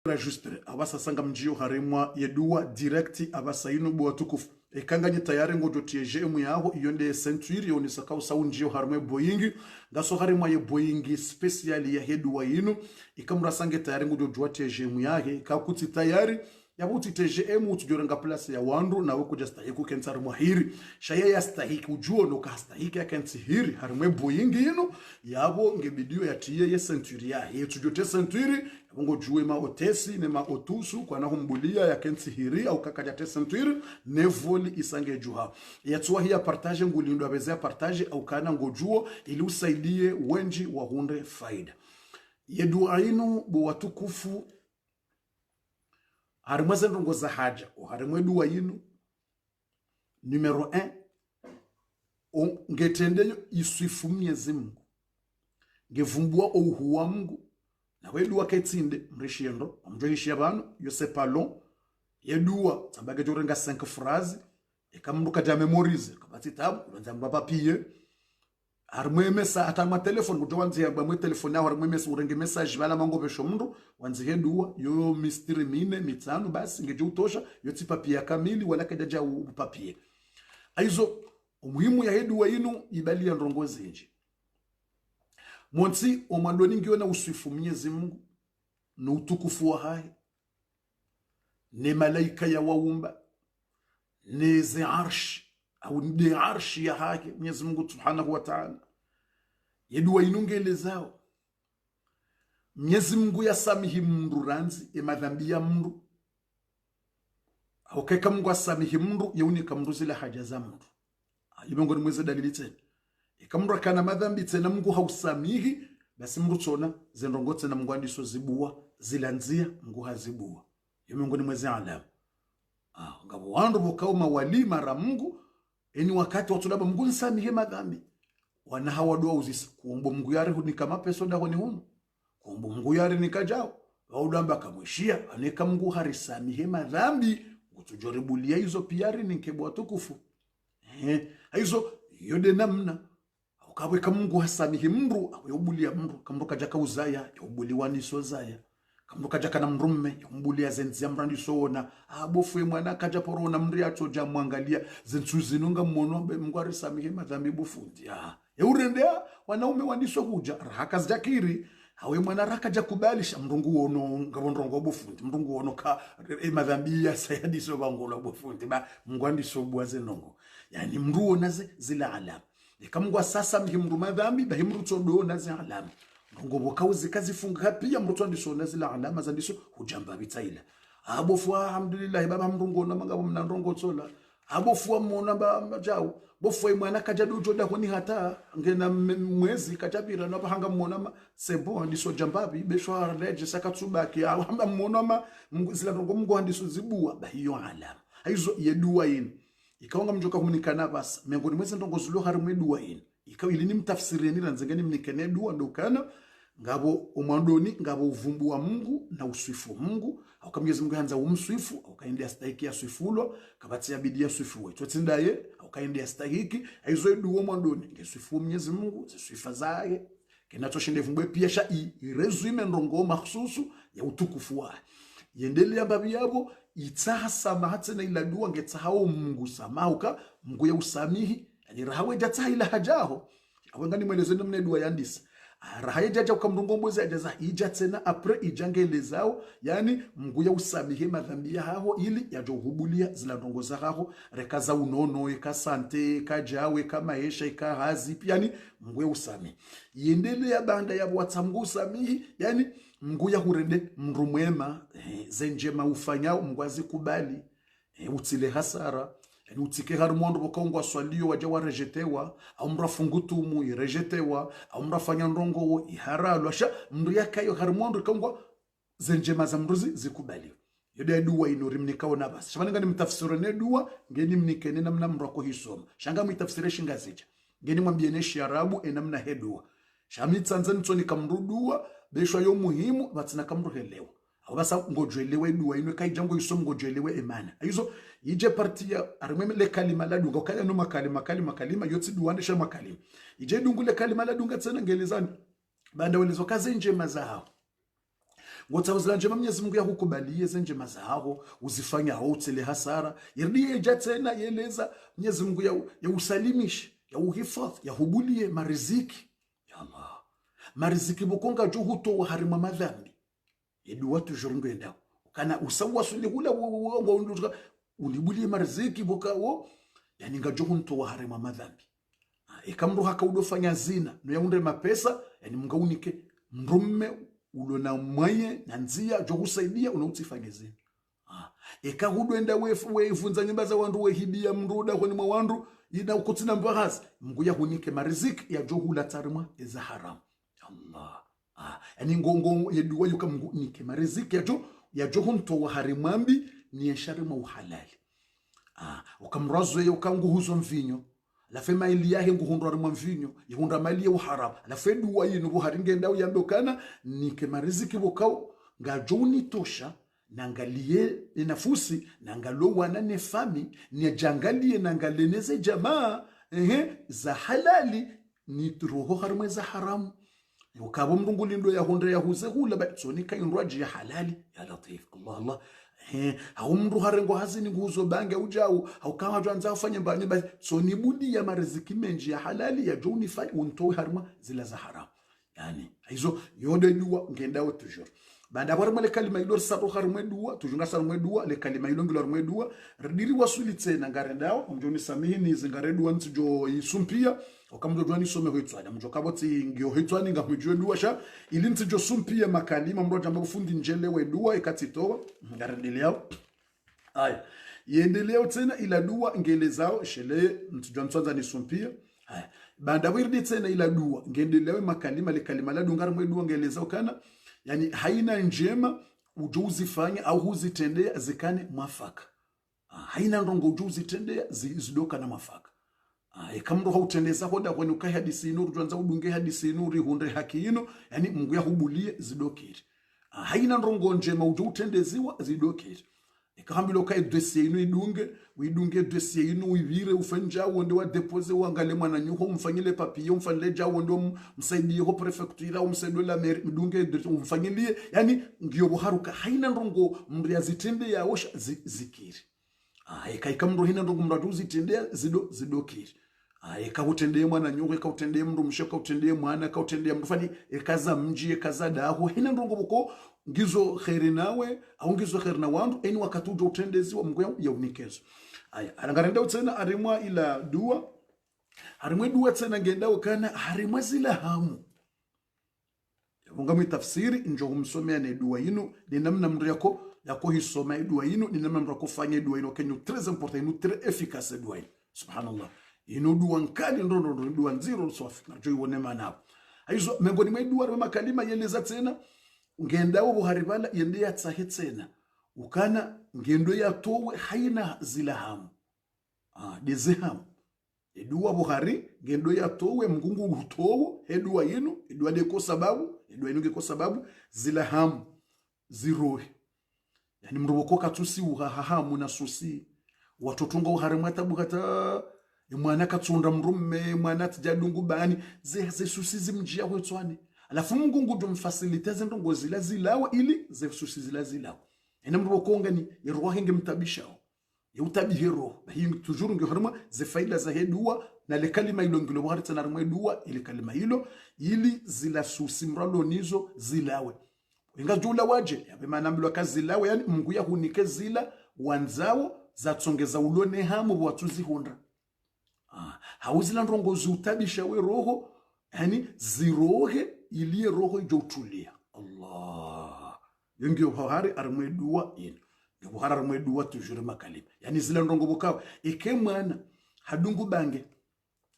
Registre abasasanga mjio harimwa yedua directi abasainu bwa tukufu ekanganye tayari ngojo tieje mu yaho iyonde century yoni sakau saunjio harimwe Boeing ngaso harimwa ye Boeing special ya hedua yinu ikamurasange tayari ngojo jwa tieje mu yahe kakuti tayari yabuti TGM utujorenga place ya wandu na weko jastahiku kentsari mwahiri shaya ya stahiku ujuo no kastahiki ya kentsihiri harimwe Boeing yinu yabo ngebidio ya tiye ye century ya yetujote century yabongo juwe ma otesi ne ma otusu kwa na humbulia ya kentsihiri au kakajate century ne voli isange juha yatuwa hiya partage ngulindo abezea partage au kana ngojuo ili usaidie wenji wa hunde faida yedu ainu bo watukufu harimwe zendongo za haja harimwe dua yinu numero 1 ngetendeyo iswifu Mwenyezi Mungu ngevumbua uhuwa Mungu na we dua ketinde mrishiendo amjohishia banu yose palon yedua tambage jorenga 5 phrase ekamruka ja memorize kabati tabu ulanza papier harimwe mesa atama telefone kutowanzi ya bamwe telefone yaho harimwe mesa urenge message bala mango besho mndu wanzi hedua yo mistiri mine mitano basi ngeje utosha yo tipapia kamili wala kajaja upapie aizo umuhimu ya hedua yinu ibali ya ndongozi nje monsi omandoni ngiona uswifu Mwenyezi Mungu na utukufu wa hai ne malaika ya waumba ne zi arsh au ndi arshi ya hake Mwenyezi Mungu Subhanahu wa Ta'ala yedua inungele zao Mwenyezi Mungu yasamihi mndu ranzi emadhambi ya mndu au keka Mungu asamihi mndu yaunika mndu zile haja za mndu ibongo ni mweze dalili tena ikamndu kana madhambi tena Mungu hausamihi basi mndu tsona zendongo tena Mungu andiso zibua zilanzia Mungu hazibua ibongo ni mweze alama ngabo wandu bokauma walima ra Mungu eni wakati watu laba Mungu nsamihe madhambi wana hawa dua uzisa kuomba Mungu yari hunika mapeso ndaho ni hunu kuomba Mungu yari nikajao waudamba kamwishia aneka Mungu harisamihe madhambi utujaribulia hizo piyari nikebwa tukufu hizo yode namna ukaweka Mungu hasamihe mndu awubulia mndu kamruka jaka uzaya yubuliwa niso zaya kamruka jaka na mrumme yumbulia zenzi amrandi soona abofwe mwana kaja porona mri atoja mwangalia zensuzinunga mmonombe Mungu harisamihe madhambi bufundi urendea wanaume waniso huja raka zakiri hawe mwana raka jakubalisha mrungu ono ngabondrongo bufundi mrungu ono ka madhambi ya sayadiso bangola bufundi ba Mungu andiso bwaze nongo yani mruo naze zila alama ikamngwa sasa mhimru madhambi bahimru todo naze alama ngo bokauzi kazifunga pia mruto andiso naze la alama zandiso hujamba bitaila abofwa alhamdulillah baba mrungu na mangabo mnandrongo tsola abofwa mona ba jao bofwe mwana kaja dojo da koni hata ngena mwezi kajabira no bahanga mona sebo andiso jambabi beshwa leje sakatsubaki amba mona zila rongo Mungu andiso zibua bahiyo alama hizo yedua yini ikawanga mjoka kuminikana basa miongoni mwezi ndongo zulo harimwe dua yini ikawa ilini mtafsiri ni ranzengeni mnikene dua ndokana ngabo umandoni ngabo uvumbu wa Mungu na uswifu Mungu au kama Mwenyezi Mungu hanza umswifu au kaendea stahiki ya swifulo kabatia bidii ya swifu wetu tsindaye au kaendea stahiki aizo dua umandoni ngeswifu Mwenyezi Mungu ziswifa zaye kinachoshinde vumbwe pia sha irezume ndongo mahsusu ya utukufu wa yendelea babi yabo itasa mahatse na ila dua ngetahao Mungu samauka Mungu ya usamihi yani rahawe jata ila hajaho awangani mwelezo mne dua yandisa rahaye jaja ukamrungo mwezi ajaza ija tena apre ijangele zao yani Mungu ya usamihe madhambi yao ili yajohubulia zila ndongo zao rekaza unono eka sante kajawe kama esha eka hazi yani Mungu ya usamihi yendelea banda ya watamgu usamihi yani Mungu ya hurende mndu mwema zenjema ufanyao Mungu azikubali utile hasara yani utike harimondo bokaungwa swalio waja warejetewa au mrafungutumu irejetewa au mrafanya ndongo iharalwa sha mndu yakayo harimondo kaungwa zenjema za mruzi zikubali yode dua inorimnikao na basi shabanga ni mtafsiri ne dua ngeni mnikene namna mrako hisoma shanga mitafsire shingazija ngeni mwambieneshi arabu enamna hedua shamitsanzani tsoni kamrudua beshwa yo muhimu batsina kamruhelewa abasa ngojelewe dua ino kaijango isomo ngojelewe emana hizo ije partia arimeme le kalima la dunga kaya no makalima yotsi duwande sha makalima ije dungu le kalima la dunga tsena ngelezani banda welezo kaze njema zao ngota uzila njema Mwenyezi Mungu yakukubalie zenjema zao uzifanya hautele hasara yirdiye jatena yeleza Mwenyezi Mungu ya usalimishe ya uhifadhi ya hubulie mariziki ya Allah mariziki bukonga juhuto wa harima madhambi yedu watu jorungo ndao kana usawa suli hula ulibulie mariziki bokao yani ngajohunto wa harima madhambi ikamru hakaudofanya zina no yaunde mapesa yani mungaunike mrumme ulona mwaye na nzia jokusaidia unautifanya zina ikahudu enda wefunza nyumba za wandu wehibia mruda kwani mwa wandu ina ukutina mbahazi mnguya hunike mariziki ya johula tarima eza haram Allah yani ngongo yeduwa yuka mngunike mariziki ya johunto wa harimambi ni yesharima uhalali ukamrazwe ukanguhuzo mvinyo la fema ili yahe nguhundwa rima mvinyo yihunda mali ya uharam la fedu wa yinu buharinge ndao yandokana nike mariziki bukao ngajoni tosha nangalie inafusi nangalo wana nefami ni jangalie nangaleneze jamaa za halali ni roho harma za haramu ukabo mrungu lindo ya honda ya huze hula ba sonika inraji ya halali ya latif Allah au mru harengo hazini nguzo bange ujao au kama jwanza ufanye mbanye ba soni budi ya mariziki menji ya halali ya joni fai untoe harma zila za haramu yani hizo yode dua ngendao toujours banda bora le kalima ilo sato harumwe dua tujunga sarumwe dua le kalima ilo ngilo harumwe dua radiri wasuli tena ngarendao mjoni samihini zingare dua ntijo isumpia okamjo jwani some hoitswana mjo kaboti ngio hoitswani ngamjwe dua sha ili ntijo sumpia makalima mro jamba kufundi njele we dua ikatitoa ngarendeleo aya yendeleo tena ila dua ngelezao shele ntijo ntwanza ni sumpia aya banda wirdi tena ila dua ngendelewe makalima le kalima la dungar mwe dua ngelezao kana yani haina njema ujuzifanya au huzitendea zikane mwafaka haina ndongo ujuzitendea zidoka na mwafaka ikamro hautendeza hoda kwani ukai hadisi nuru jwanza udunge hadisi nuru hunde haki ino yani mungu ya hubulie zidokiri haina ndongo njema ujutendeziwa zidokiri ikahambilo kai dossier ino idunge dossier ino uivire ufenja wonde wa depose wangale mwana nyuho mfanyile papier mfanile ja wonde msaidie ho prefecture au msaidie la maire idunge mfanyilie yani ngiyo buharuka haina ndongo mri azitende ya osha zikiri ikaikamro hina ndongo mradu zitende zidokiri ikahutendee mwana nyuho ikahutendee mndu msheka utendee mwana ikahutendee mndu fani ikaza mji ikaza daho hina ndongo buko ngizo khairi nawe au ngizo khairi na wandu eni wakati ujo utendezi wa mungu ya unikezo alangarenda tena arimwa ila dua harimwe dua tena ngenda kana harimwa zila hamu mungu mitafsiri njo humsomea ne dua yinu ni namna mndu yako hisoma dua yinu ni namna mndu kufanya dua yinu kenyo très important inu très efficace dua yinu subhanallah inu dua nkali ndo dua nziro sofi na jo ione maana hizo miongoni mwa dua wa makalima yeleza tena ngendao buharibala yende yatsahe tena ukana ngendo ya towe haina zilahamu dezehamu edua buhari ngendo ya towe mgungu utowo edua yenu edua deko sababu edua yenu geko sababu zilahamu zirohe yani mrubokoka tusi uhahamu na susi watotunga uharimata bukata mwana katsunda mrumme mwana tjadungu bani ze susi zimjia wetswane alafu mungu ndo mfasiliteze ndongo zilawe ili zefususi zilawe ena mrubokonga ni yeroho henge mtabishao yutabihe roho hii toujours ngi harma ze faida za hedua na le kalima ilo ngilo bwari tana harma dua ile kalima hilo ili zilasusi mralo nizo zilawe inga jula waje yabe manamlo kazilawe yani mungu ya hunike zila wanzao zatsongeza ulone hamu watuzi honda hauzila ndongo zutabisha we roho yani zirohe ili roho ijotulia Allah yengi yohari armwe dua ino yohari armwe dua toujours makalima yani zila ndongo bokawa ike mwana hadungu bange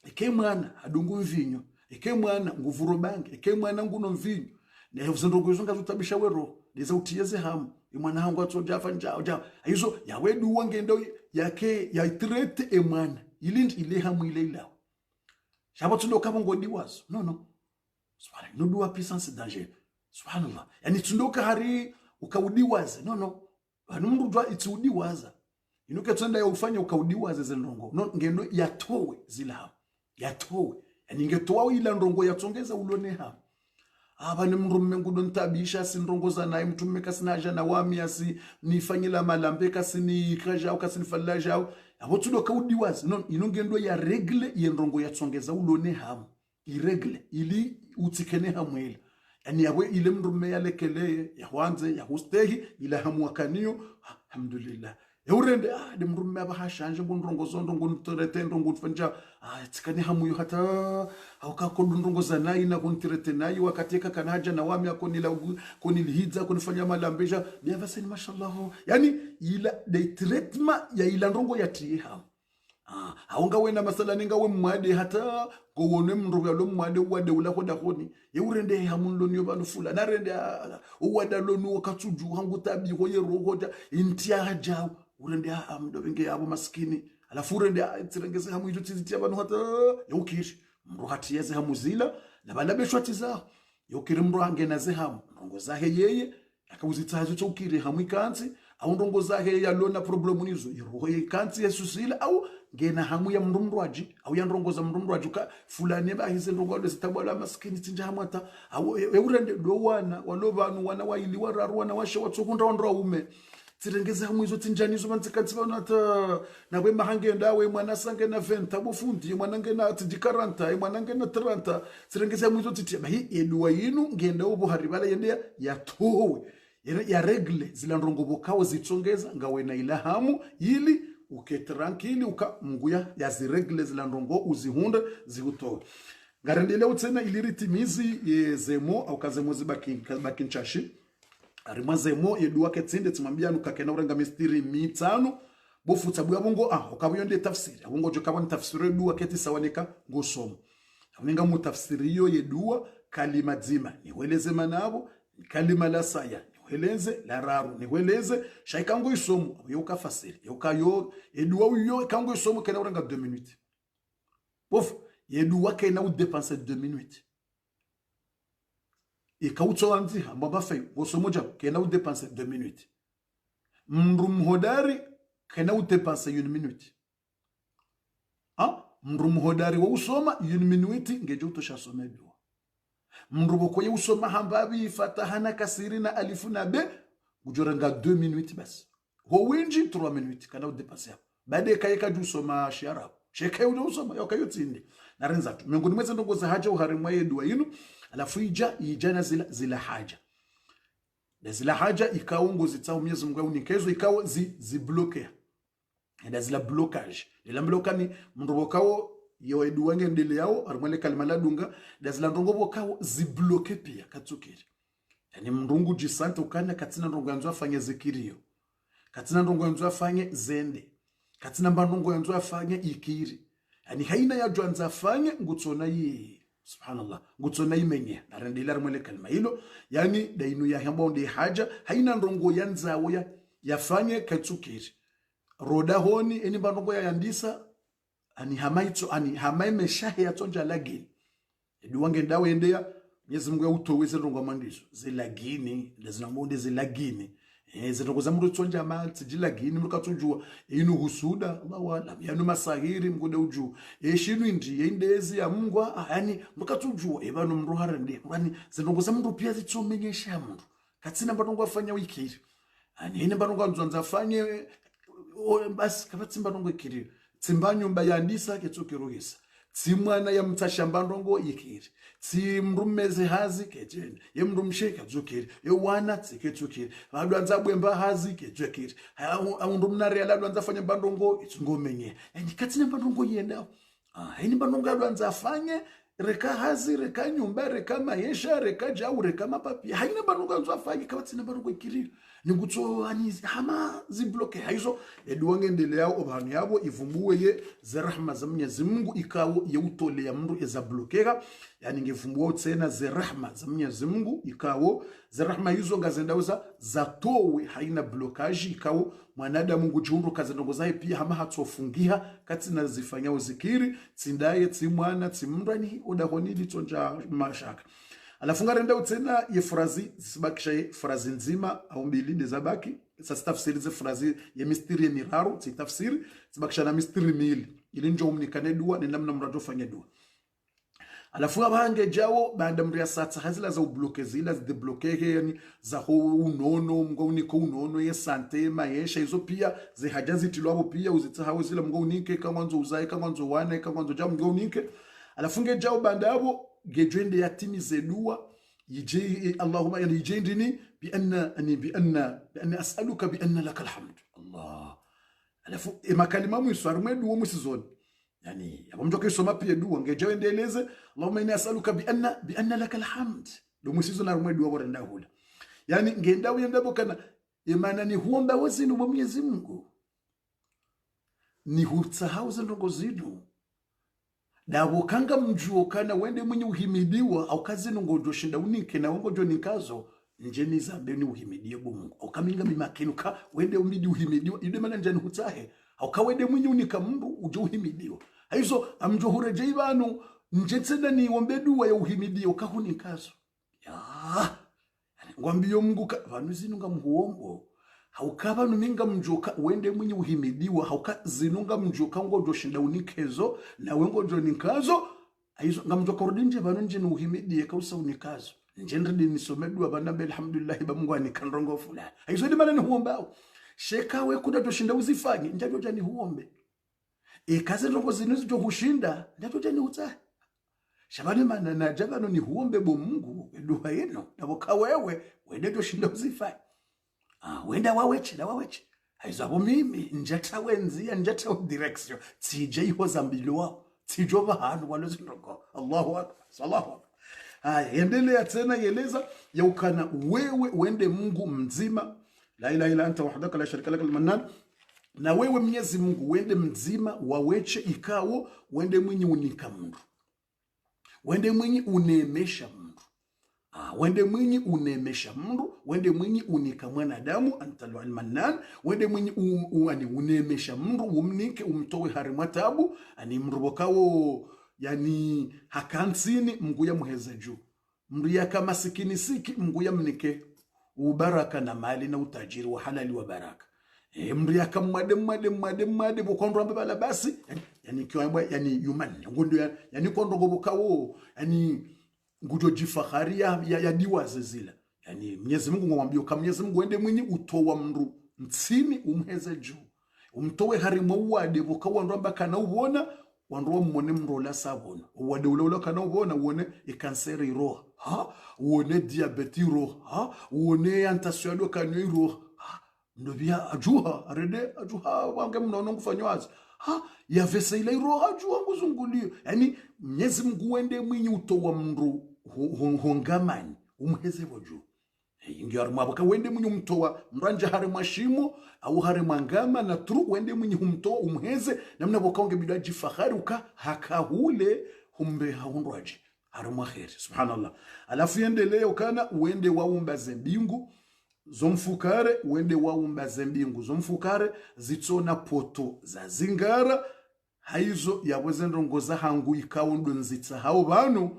ike mwana hadungu mvinyo ike mwana nguvuro bange ike mwana nguno mvinyo na hizo ndongo zonga zutabisha we roho ndiza utiyeze hamu imwana hangu atsojafa njao hizo yawe dua ngendo yake ya itrete mwana ilindi ile hamu ile ilao shabo tundo kama ngodi wazo no subhanallah no dua puissance danger subhanallah yani tundoka hari ukaudiwaze no hanumru dwa itudiwaza inuke twenda ya ufanye ukaudiwaze zendongo no ngendo yatowe zila yatowe yani ngetoa ila ndongo yatsongeza ulone ha abane mrumme ngudon tabisha sinrongoza naye mtume kasinaja na wami asi nifanyila malambe kasini kaja kasini fallaja abo tudo kaudi wazi non inongendo ya regle yenrongo ya tsongeza ulone hamu iregle ili utikene hamwela yani yawe ile mrumme yalekele ya wanze ya hustehi ila hamu wakaniyo alhamdulillah eurende de mrumme abahashanje ngundrongo zondo ngunterete ndongo tfanja tsikane hamu yo hata awaka ndongoza nayi na kuntirete nayi wakateka kanaja na wami akonila konilihidza kunifanya malambesha biava seni mashallah yani ila de treatment ya ila ndongo ya tie hamu aunga wena masala ninga we mwade hata gowone mruga lo mwade wade ula koda koni yeurende hamundo niyo banufula narende uwada lo nuwo katsuju hangu tabi hoye rogoja intia haja urende amdo benge abo maskini alafu urende tsirengeze hamu ito tizitia banu hata yokiri mru hatiyeze hamuzila na balabeshwa tiza yokiri mru hangenaze hamu ndongo zahe yeye akawuzitazo chokiri hamu ikanzi au ndongo zahe yalona problemu nizo iroho ikanzi yesusila au ngena hamu ya mrumrwaji au ya ndongo za mrumrwaji ka fulani bahize ndongo le sitabala maskini tinja hamata au eurende do wana walobanu wana waili wararu wana washe watsokunda ondro ume tirengeze hamu izo tinjani zo mantsikatsi bana ta na we mahange ndawe mwana sange na 20 bofundi mwana ngena 40 mwana ngena 30 tirengeze hamu izo titia hi edwa yinu ngenda ubo haribala yende ya towe ya regle zila ndongo bokao zitsongeza ngawe na ila hamu ili uke tranquili uka munguya ya ziregle zila ndongo uzihunda zihutowe ngarendele utsena iliritimizi zemo au kazemo zibaki nchashi arimwa zemo yeduwa ketsinde tsimambia nukakena urenga mistiri mitano bofuta buya bongo ukabuyonde tafsiri abongo jokaba ni tafsiri yeduwa keti sawanika ngosomo amunga mu tafsiri yo yeduwa kalima dzima niweleze manabo kalima la saya niweleze la raru niweleze shaikango isomo yoka fasiri yoka yo yeduwa uyo kango isomo kena urenga 2 minutes bof yeduwa kena u dépenser 2 minutes et kautso anzi mbaba fay ngosomo jam kena u dépenser 2 minutes mrum hodari kena u dépenser 1 minute mrum hodari wa usoma 1 minute ngeje utoshasoma biwa mrubo koye usoma hambabi fatahana kasiri na alifu na be ujorenga 2 minutes bas ho winji 3 minutes kana u dépenser bade kayeka jusoma shara sheka ujo usoma yokayo tsindi narenza tu mengoni mweze ndongo za haja uharimwa yedu yinu alafu ijana zila haja na zila haja ikaongo zitao Mwenyezi Mungu unikezo ikawa zibloquer na zila blocage ila blokani mndobokao yo edu wange ndele yao armwele kalima la dunga na zila ndongo bokao zibloquer pia katsukiri yani mndungu jisante ukanya katina ndongo yanzu afanye zikirio katina ndongo yanzu afanye zende katina ndongo yanzu afanye ikiri yani haina ya jwanza afanye ngutsona yi subhanallah ngutsona imenye narendela rimwe kalima hilo yani dainu ya hamba ndi haja haina ndongo yanzawo yafanye katsukiri roda honi eni bandongo yandisa ani hamaitso ani hamaime shahe yatonja lagini eduwange ndawe endea Mwenyezi Mungu utoweze ndongo amandizo zelagini lazinamonde zelagini zindongo za mndu tsonja amatsi jilagini mukatsunjua inu husuda Allah wala yanu masahiri mgude uju shinu indi yendezi ya mungwa yani mukatsunjua ebano mndu harande yani zindongo za mndu pia zitsomenyesha mndu katsina bandongo afanya wikiri ani ine bandongo anzonza afanye basi kabatsimba ndongo ikiri tsimba nyumba yandisa ketsukiruhisa tsimwana ya mtashamba ndongo ikiri tsimrumeze hazi kejeni ye mrumsheka dzukiri ye wana tsiketsukiri vandu anza bwemba hazi kedzukiri aundu mnari aladu anza fanya bandongo itsungomenye yani katsina bandongo yenda ini bandongo aladu anza fanye reka hazi reka nyumba reka maisha reka jau reka mapapi haina bandongo anza fanye katsina bandongo ikiri ningutso ani hama zibloke haizo eduwange ndele yao obhanu yabo ivumbuwe ye zerahma za Mwenyezi Mungu ikawo yeutole ya mndu ezablokega yani ngevumbuwa tsena zerahma za Mwenyezi Mungu ikawo zerahma hizo ngazendauza zatowe haina blokaji ikawo mwanadamu ngujiundu kazendongo zae pia hama hatsofungiha katina zifanyao zikiri tsindaye tsimwana tsimndani odahoni litonja mashaka alafunga renda utsena ye frazi zibakisha frazi nzima au mbili ndezabaki sasa tafsiri ze frazi ye mistiri miraru tafsiri zibakisha na mistiri mili ili njo umnikane dua ni namna mrado fanya dua alafu abange jawo banda mria satsa hazila za ubloke zila zidebloke yani za ho unono mgoniko unono ye sante maisha hizo pia zihaja zitilwabo pia uzitsahawo zila mgonike kamwanzo uzaye kamwanzo wane kamwanzo jamu mgonike alafu nge jawo banda abo gejwende yatimize dua يجي اللهم يعني يجيني بأن أسألك بأن لك الحمد الله alafu makalima mwiswarume duo mwisizoni yani yabamjoka isoma pia duo ngeje endeleze Allahumma inni as'aluka bi anna laka alhamd do mwisizo na rumwe duo borenda hula yani ngenda uyendabo kana imana ni huomba wazinu wa Mwenyezi Mungu ni hutsahau ndongo zinu dabo kanga mjuo kana wende mwenye uhimidiwa au kazi nongojo shinda unike na wongojo nikazo njeni zambe ni uhimidie Mungu au kaminga mimakenuka wende umidi uhimidiwa yude mana njani hutahe au kawende mwenye unika mndu uje uhimidiwa haizo amjo hureje ibanu njetsenda ni wombedu ya uhimidiwa kahunikazo ya ngwambiyo Mungu vanhu zinunga muhombo haukaba numinga mjoka wende mwenye uhimidiwa hauka zinunga mjoka ngojo shinda unikezo na wengojo nikazo aizo ngamjoka rudinje bano nje ni uhimidie kausa unikazo nje ndidi nisomedwa bana be alhamdulillah ba Mungu anikandrongo fulani aizo ndi malani huombao sheka we kuda toshinda uzifanye njajo jani huombe kaze ndongo zinuzi jo hushinda njajo jani utsa shabani mana na jabano ni huombe bo Mungu dua yeno naboka wewe wende toshinda uzifanye wenda waweche na waweche haizabo mimi njata wenzia njata direction tije ihoza mbilo wao tijoba hanu walozindoko Allahu akbar sallahu akbar endelea tena yeleza yaukana wewe wende Mungu mzima la ilaha illa anta wahdaka la sharika laka al-mannan na wewe Mwenyezi Mungu wende mzima waweche ikawo wende mwenye unika mndu wende mwenye unemesha mndu wende mwinyi unemesha mndu wende mwinyi unika mwanadamu antalu almanan wende mwinyi unemesha mndu umnike umtowe harimatabu ani mrubokawo yani hakansini mnguya muheza juu mndu yaka masikini siki mnguya mnike ubaraka na mali na utajiri wa halali wa baraka mndu yaka mwade bokondo ambala basi yani kiwa yani human ngondo yani kondo gobokawo yani ngujo jifaharia ya diwaze zila yani Mwenyezi Mungu ngomwambia kama Mwenyezi Mungu wende mwenye utowa mndu mtsini umheze juu umtowe harimo uwade bukawa ndo ambaka na ubona wandwa mmone mrola sabona uwade ulola kana ubona uone ikanseri roho uone diabeti roho uone antasiyado kanyo roho ndo bia ajuha arede ajuha wange mnono ngufanywaza ya vesa ile roho ajuha nguzungulio yani Mwenyezi Mungu wende mwenye utowa mndu hongamani umheze boju ingi arumabaka wende munyu mtowa mranja hare mashimo au hare mangama na tru wende munyu humtowa umheze namna bokaonge bidaji fahari uka hakahule humbe haunraji hare maheri subhanallah alafu yendelea ukana wende waumba zembingu zomfukare wende waumba zembingu zomfukare zitsona poto za zingara haizo yaweze ndongoza hangu ikawo ndonzitsa hao banu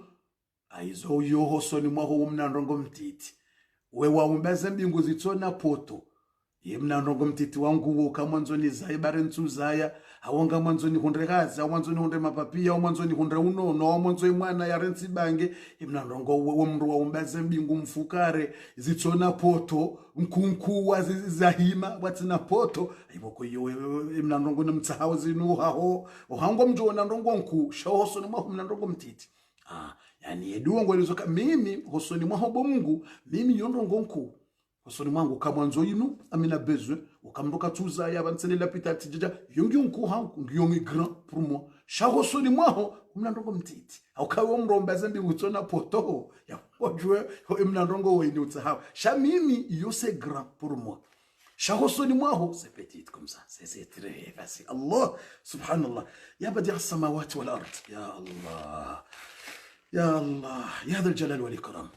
aizo yoho soni mwaho umnandongo mtiti we waumbaze mbingu zitsona poto ye mnandongo mtiti wangu wo kamwanzo ni zaibare nsuzaya awonga mwanzo ni hundrekazi awonzo ni hundre mapapia awonzo ni hundre unono awonzo imwana ya rensi bange mnandongo wo mndu waumbaze mbingu mfukare zitsona poto nkunku wazizahima watsina poto iboko yo mnandongo namtsahawo zinu haho ohango mjona ndongo nku shaho soni mwaho mnandongo mtiti yani eduwa ngwelezoka mimi hosoni mwaho bo Mungu mimi yondongo nku hosoni mwangu kamwanzo inu amina bezwe ukamruka tuza ya banselela pita tijja yongi nku hangu ngiyongi grand pour moi sha hosoni mwaho mnandongo mtiti au kawo mromba zambi utsona poto ya wajwe mnandongo wenu utsaha sha mimi yose grand pour moi sha hosoni mwaho c'est petit comme ça c'est très facile Allah subhanallah ya badi as-samawati wal ard ya Allah ya Allah ya dhal jalal wal ikram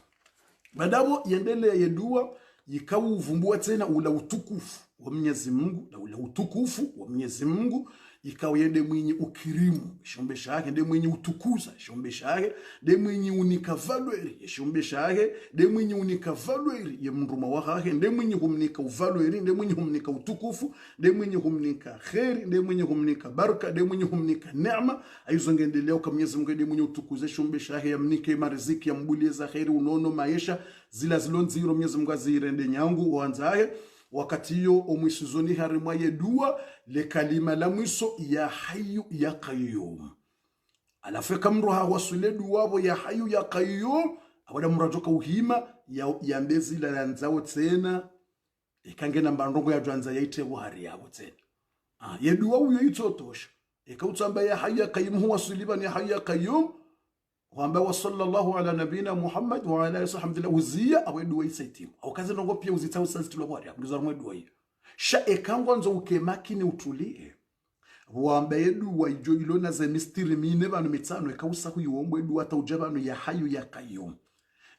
badabo yendelea yedua yikawu vumbua tena ula utukufu wa Mwenyezi Mungu na ula utukufu wa Mwenyezi Mungu ikawa yende mwenye ukirimu shombesha yake nde mwenye utukuza shombesha yake nde mwenye unika valweri shombesha yake nde mwenye unika valweri ye mnduma wake nde mwenye humnika uvalweri nde mwenye humnika utukufu nde mwenye humnika khairi nde mwenye humnika baraka nde mwenye humnika neema aizo ngendeleo kama Mwenyezi Mungu nde mwenye utukuza shombesha yake yamnike mariziki yambulie za khairi unono maisha zila zilonziro Mwenyezi Mungu azirende nyangu wanzaye wakati hiyo omwisizoni harimwa yedua le kalima la mwiso ya hayu ya qayyum alafeka mru hawasule duwabo ya hayu ya qayyum awada murajoka uhima ya mbezi la lanzao tena ikangena mbandongo ya jwanza yaite wari yabo tena yedua uyo itotosha ikautamba ya hayu ya qayyum huwa suliban ya hayu ya qayyum wamba wa sallallahu ala nabina Muhammad wa ala alihi alhamdulillah uzia awedu waisaitim au kazi ndongo pia uzita usanzitilo bwari akuliza mwedu wayo sha ekangwa nzo ukemaki ni utulie wamba yedu waijo ilona za mistiri mine banu mitano ekausa huyo mwedu hata ujabanu ya hayu ya qayyum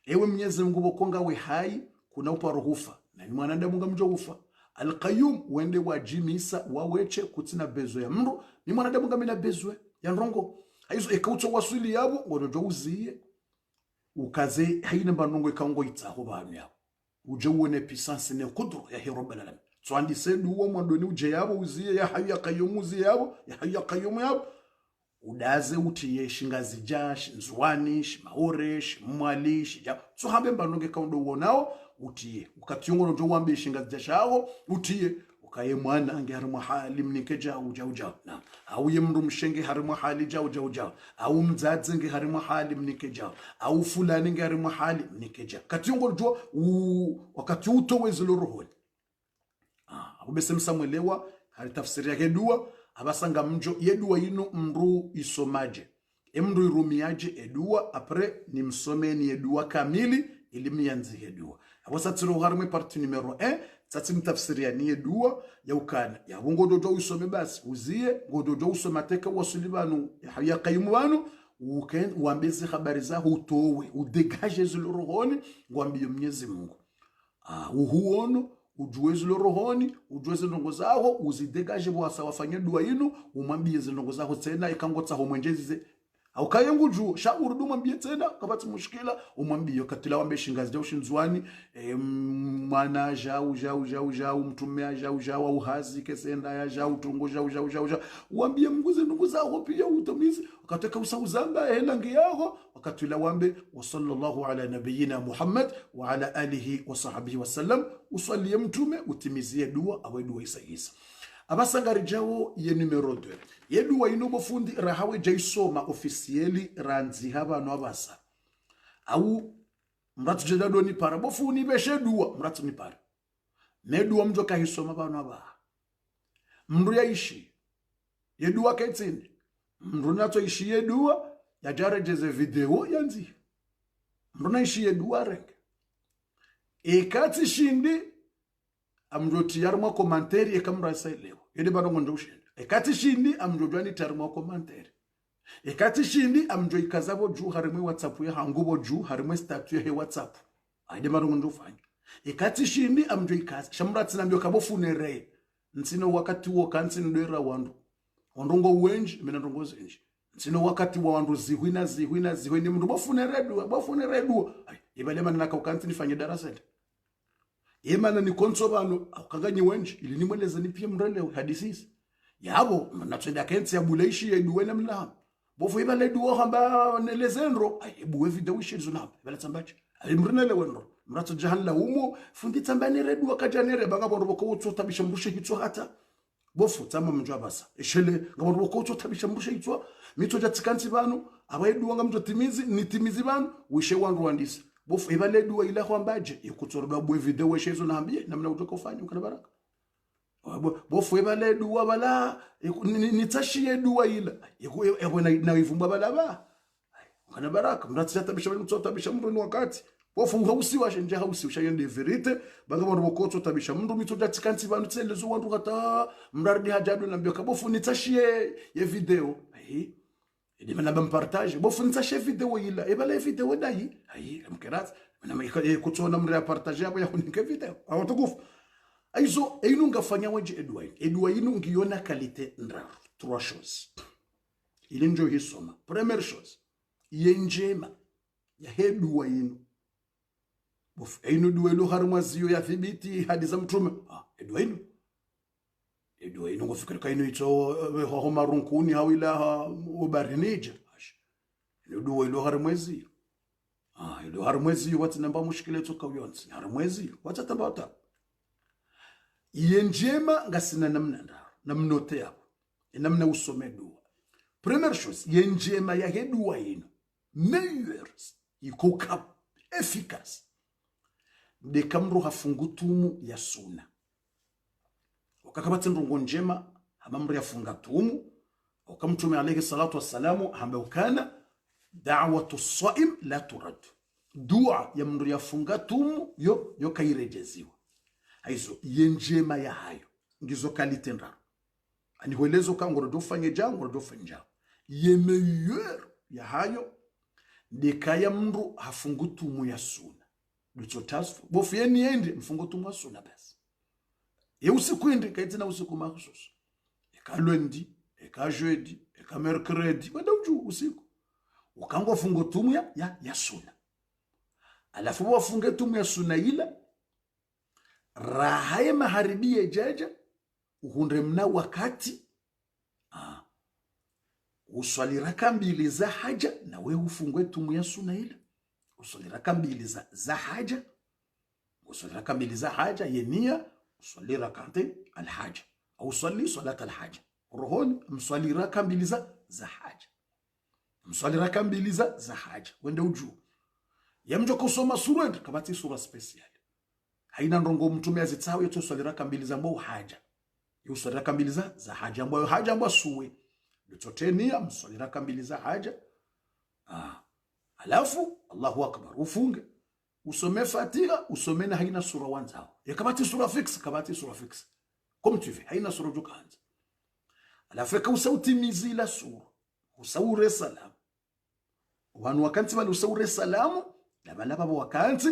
ewe Mwenyezi Mungu bokonga we hai kuna upa ruhufa na ni mwanadamu ngamjo ufa alqayyum wende wajimisa waweche kutina bezo ya mru ni mwanadamu ngamina bezwe ya ndongo aizo ekauto wasuli yabo ngodojo uziye ukaze haina banongo ekango itsaho banu yabo uje uone puissance ne qudra ya rabbul alamin so andi sedu wo mwandoni uje yabo uziye ya hayu ya qayyum uziye yabo ya hayu ya qayyum yabo udaze utiye shingazi jash nzwani shimaore shimwali shija so habe banongo ekaundo wonao utiye ukatiyongo ndo wambe shingazi jashaho utiye ukaye mwana ange harimo hali mnike jawu na au yemndu mshenge harimo hali jawu au mzadze nge harimo hali mnike jawu au fulani nge harimo hali mnike jawu katiyongo ndo wakati utowezelo rohoni ubese msamwelewa hali tafsiri yake dua abasanga mjo yedua yino mru isomaje emru irumiaje edua apre ni msomeni edua kamili ilimianzi edua abasatiro harimo parti numero 1 tsatsi mtafsiria ni dua ya ukana ya ngodojo usome basi uzie ngodojo usome teka wasulibanu ya qayyum banu uken uambeze habari za utowe udegaje zilo rohoni ngwambie Mwenyezi Mungu uhuono ujue zilo rohoni ujue zindongo zaho uzidegaje bwasa wafanye dua yinu umwambie zindongo zaho tena ikangotsa ho mwenjezi au kayengu juu shauri duma mbie tena kabati mushkila umwambie katila wambe shingazi ja ushinzwani mwana jau mtumea jau au hazi kesenda ya jau tungo jau uambie mguze ndugu zao pia utumizi ukateka usauzanga hela ngi yao wakatila wambe wa sallallahu ala nabiyina Muhammad wa ala alihi wa sahbihi wasallam usalie mtume utimizie dua awe dua isa abasangari jawo ye numero 2 yedua inobo fundi rahawe jaisoma officieli ranzi haba no abasa au mratu jedado ni para bofuni beshe dua mratu ni para nedua mjoka hisoma bano aba mndu yaishi yedua kaitini mndu nato ishi yedua ya jarejeze video yanzi mndu na ishi yedua renge ekati shindi amjoti yarmo komanteri ekamra saileo yede bano ngondo ushenda ekati shindi amjojwani tarmo komanteri ekati shindi amjoi kazabo juu harimwe WhatsApp ya hangubo juu harimwe status ya WhatsApp ayde bano ngondo fanya ekati shindi amjoi kaza shamrati nambyo kabofunere nsino wakati wo kansi ndera wandu ondongo wenji mina ndongo zenji nsino wakati wa wandu zihwini mndu bofunere dua ibale manana ka kansi nifanye darasa yemana ni konsobano akaganye wenji ili nimweleza ni pia mrele hadisi yabo natwenda kensi ya buleishi ya duwena mla bofu ibale duo hamba nelezendro buwe video shizo na bala tambache ali mrele wenro mrato jahalla umo fundi tambani redu akajanere bangabo roboko utso tabisha mbushe hitso hata bofu tama mjwa basa eshele ngabo roboko utso tabisha mbushe hitso mito jatikanti banu abayedu wanga mjo timizi ni timizi banu wishe wandu wandisa bofu ibale duwa ila kwambaje ikutorba buwe video shizo na hambie namna utoka ufanye ukana baraka bofu ibale duwa bala nitashie duwa ila yego na ivumba bala ba ukana baraka mrato tabisha mto tabisha mru ni wakati bofu ngausi washe nje hausi ushayende verite bangabo robokotso tabisha mndu mito jatikanti banu tselezo wandu kata mrardi hajadu nambio kabofu nitashie ye video idi manaba mpartage bofu nitashie video ila ebala video dai mkerat mana kutona mra partage yabo yakunike video awatukufu aizo einu ngafanya waje edwai inu ngiona kalite ndraru trois choses. Ili njo hisoma. Première chose, yenjema ya hedua yinu. Bof einu duelo harumazio ya thibiti hadiza mtume. Edua yinu. Edua yinu ngofikiri kainu ito homa runkuni hawila ubarinija. Edua ilo harumazio. Ilo harumazio wati namba mushkile toka uyonsi. Harumazio wati tabata. Yenjema ngasina namna ndaro. Namnote yako. Namna usome dua. Première chose, yenjema ya hedua yinu. Meilleurs. Yikoka efficace. De kamru hafungutumu ya suna. Wakakabati ndungu njema, hamamru ya fungatumu. Wakamtume alayhi salatu wassalamu, hambeukana, da'watu saim la turad. Dua ya mru ya fungatumu, yo kairejeziwa. Haizo, yenjema ya hayo. Ngizo kalite ndaro. Anihuelezo ka ngorodo fanye jao, ngorodo fanye jao. Ye meilleur ya hayo, de kaya mru hafungutumu ya suna. Ducho tasfu. Bofu yeni yendi mfungutumu ya suna basi. Ye usiku indi kaitina usiku mahususu. Eka lundi, eka jeudi, eka mercredi. Wenda uju usiku. Ukangwa fungutumu ya suna. Alafu wafungutumu ya suna ila. Rahaye maharibie jaja. Uhundre mna wakati. Uswali raka mbili za haja. Na we ufungwe tumu ya suna ila. Uswali raka mbili za haja. Uswali raka mbili za haja. Yenia. Uswali rakante alhaja. Au uswali salat alhaja. Rohoni. Mswali raka mbili za haja. Mswali raka mbili za haja. Wende uju. Ya mjo kusoma sura enda. Kabati sura special. Haina ndongo mtume azitawe. Yoto uswali raka mbili za mbo haja. Uswali raka mbili za haja. Mbo haja mbo suwe. Lutotenia. Mswali raka mbili za haja. Alafu, Allahu Akbar, ufunge. Usome Fatiha, usome na haina sura wanzao. Ya kabati sura fix, kabati sura fix. Comme tu veux, haina sura juka hanza. Alafu eka usautimizi la sura. Usaure salamu. Wanu wakanti wali usaure salamu. Labalaba wakanti.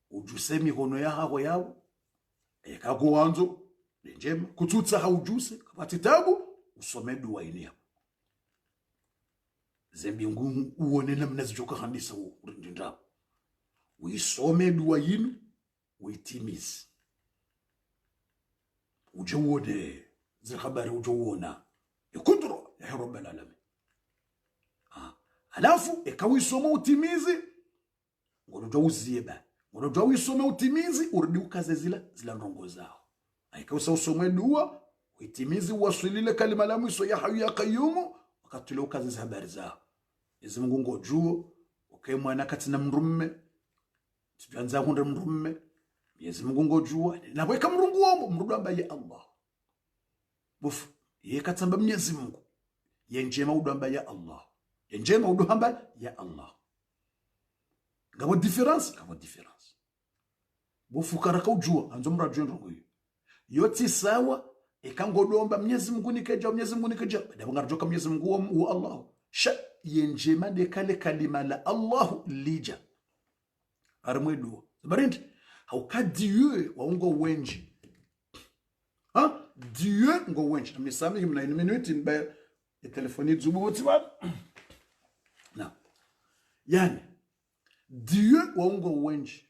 Ujuse mihono ya hawa yao. Eka kuwanzo. Lenjema. Kututsa haujuse. Kabati tabu. Usome dua ini hapo. Zembi ngu uone namna zijoka handisa urindinda. Uisome dua yinu, uitimizi. Uje uone, zikhabari uje uona. Ikudra ya Rabbal Alamin. Alafu, ikawisoma utimizi, ngono uzieba. Ngono uisome utimizi, uridi ukaze zila ndongo zao. Ikawisa usome dua, uitimizi uwasilile kalima la mwiso ya hayu ya qayyumu, wakatule ukaze za habari zao. Yezi Mungu ngojuo, mwana katina mrumme, tujanza hundre mrumme, Yezi Mungu ngojuo, na weka mrungu omo, mrudu ambaye Allah. Bufu, ye katamba Mwenyezi Mungu, ye njema udu ambaye Allah. Ye njema udu ambaye ya Allah. Gabo difference. Bufu karaka ujua, anzo mrajua ndongo hiyo. Yoti sawa, ekangodo amba Mwenyezi Mungu nikeja, Mwenyezi Mungu nikeja. Bada ngarjoka Mwenyezi Mungu wa Allah. Yenjema de kale kalima la Allahu lija. Armwedu. Barindi. Hauka Dieu wa ungo wenji. Dieu ngo wenji. Misami himna in minuti nba telefoni zubu woti wa. Na. Yani. Dieu wa ungo wenji.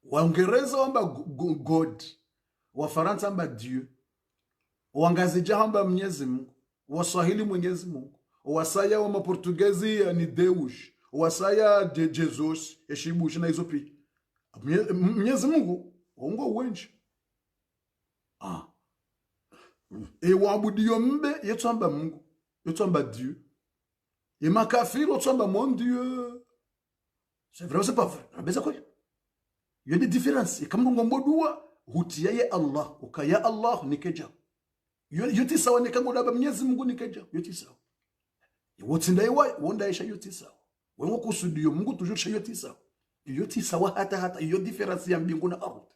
Waingereza wamba God. Wafaransa wamba Dieu. Wangazija wamba Mwenyezi Mungu. Waswahili Mwenyezi Mungu. Wasaya wa maportugezi ni Deus. Wasaya de Jesus. Eshibush na izopi. Mwenyezi Mungu. Waungo uwenji. Wabudiyo mbe. Yetu amba Mungu. Yetu amba Dieu. Makafiri. Yetu amba mon Dieu. C'est vrai ou c'est pas vrai? Rabeza quoi? Il y a des différences. Et comme nous ngomodua. Hutia ye Allah. Ukaya Allah nikeja. Yoti sawa nikango daba Mwenyezi Mungu nikeja. Yoti sawa. Yoti ndaiwa wonda isha yoti sawa. Wengo kusudiyo Mungu tujusha yoti sawa. Yoti sawa hata yo difference ya mbingu na ardhi.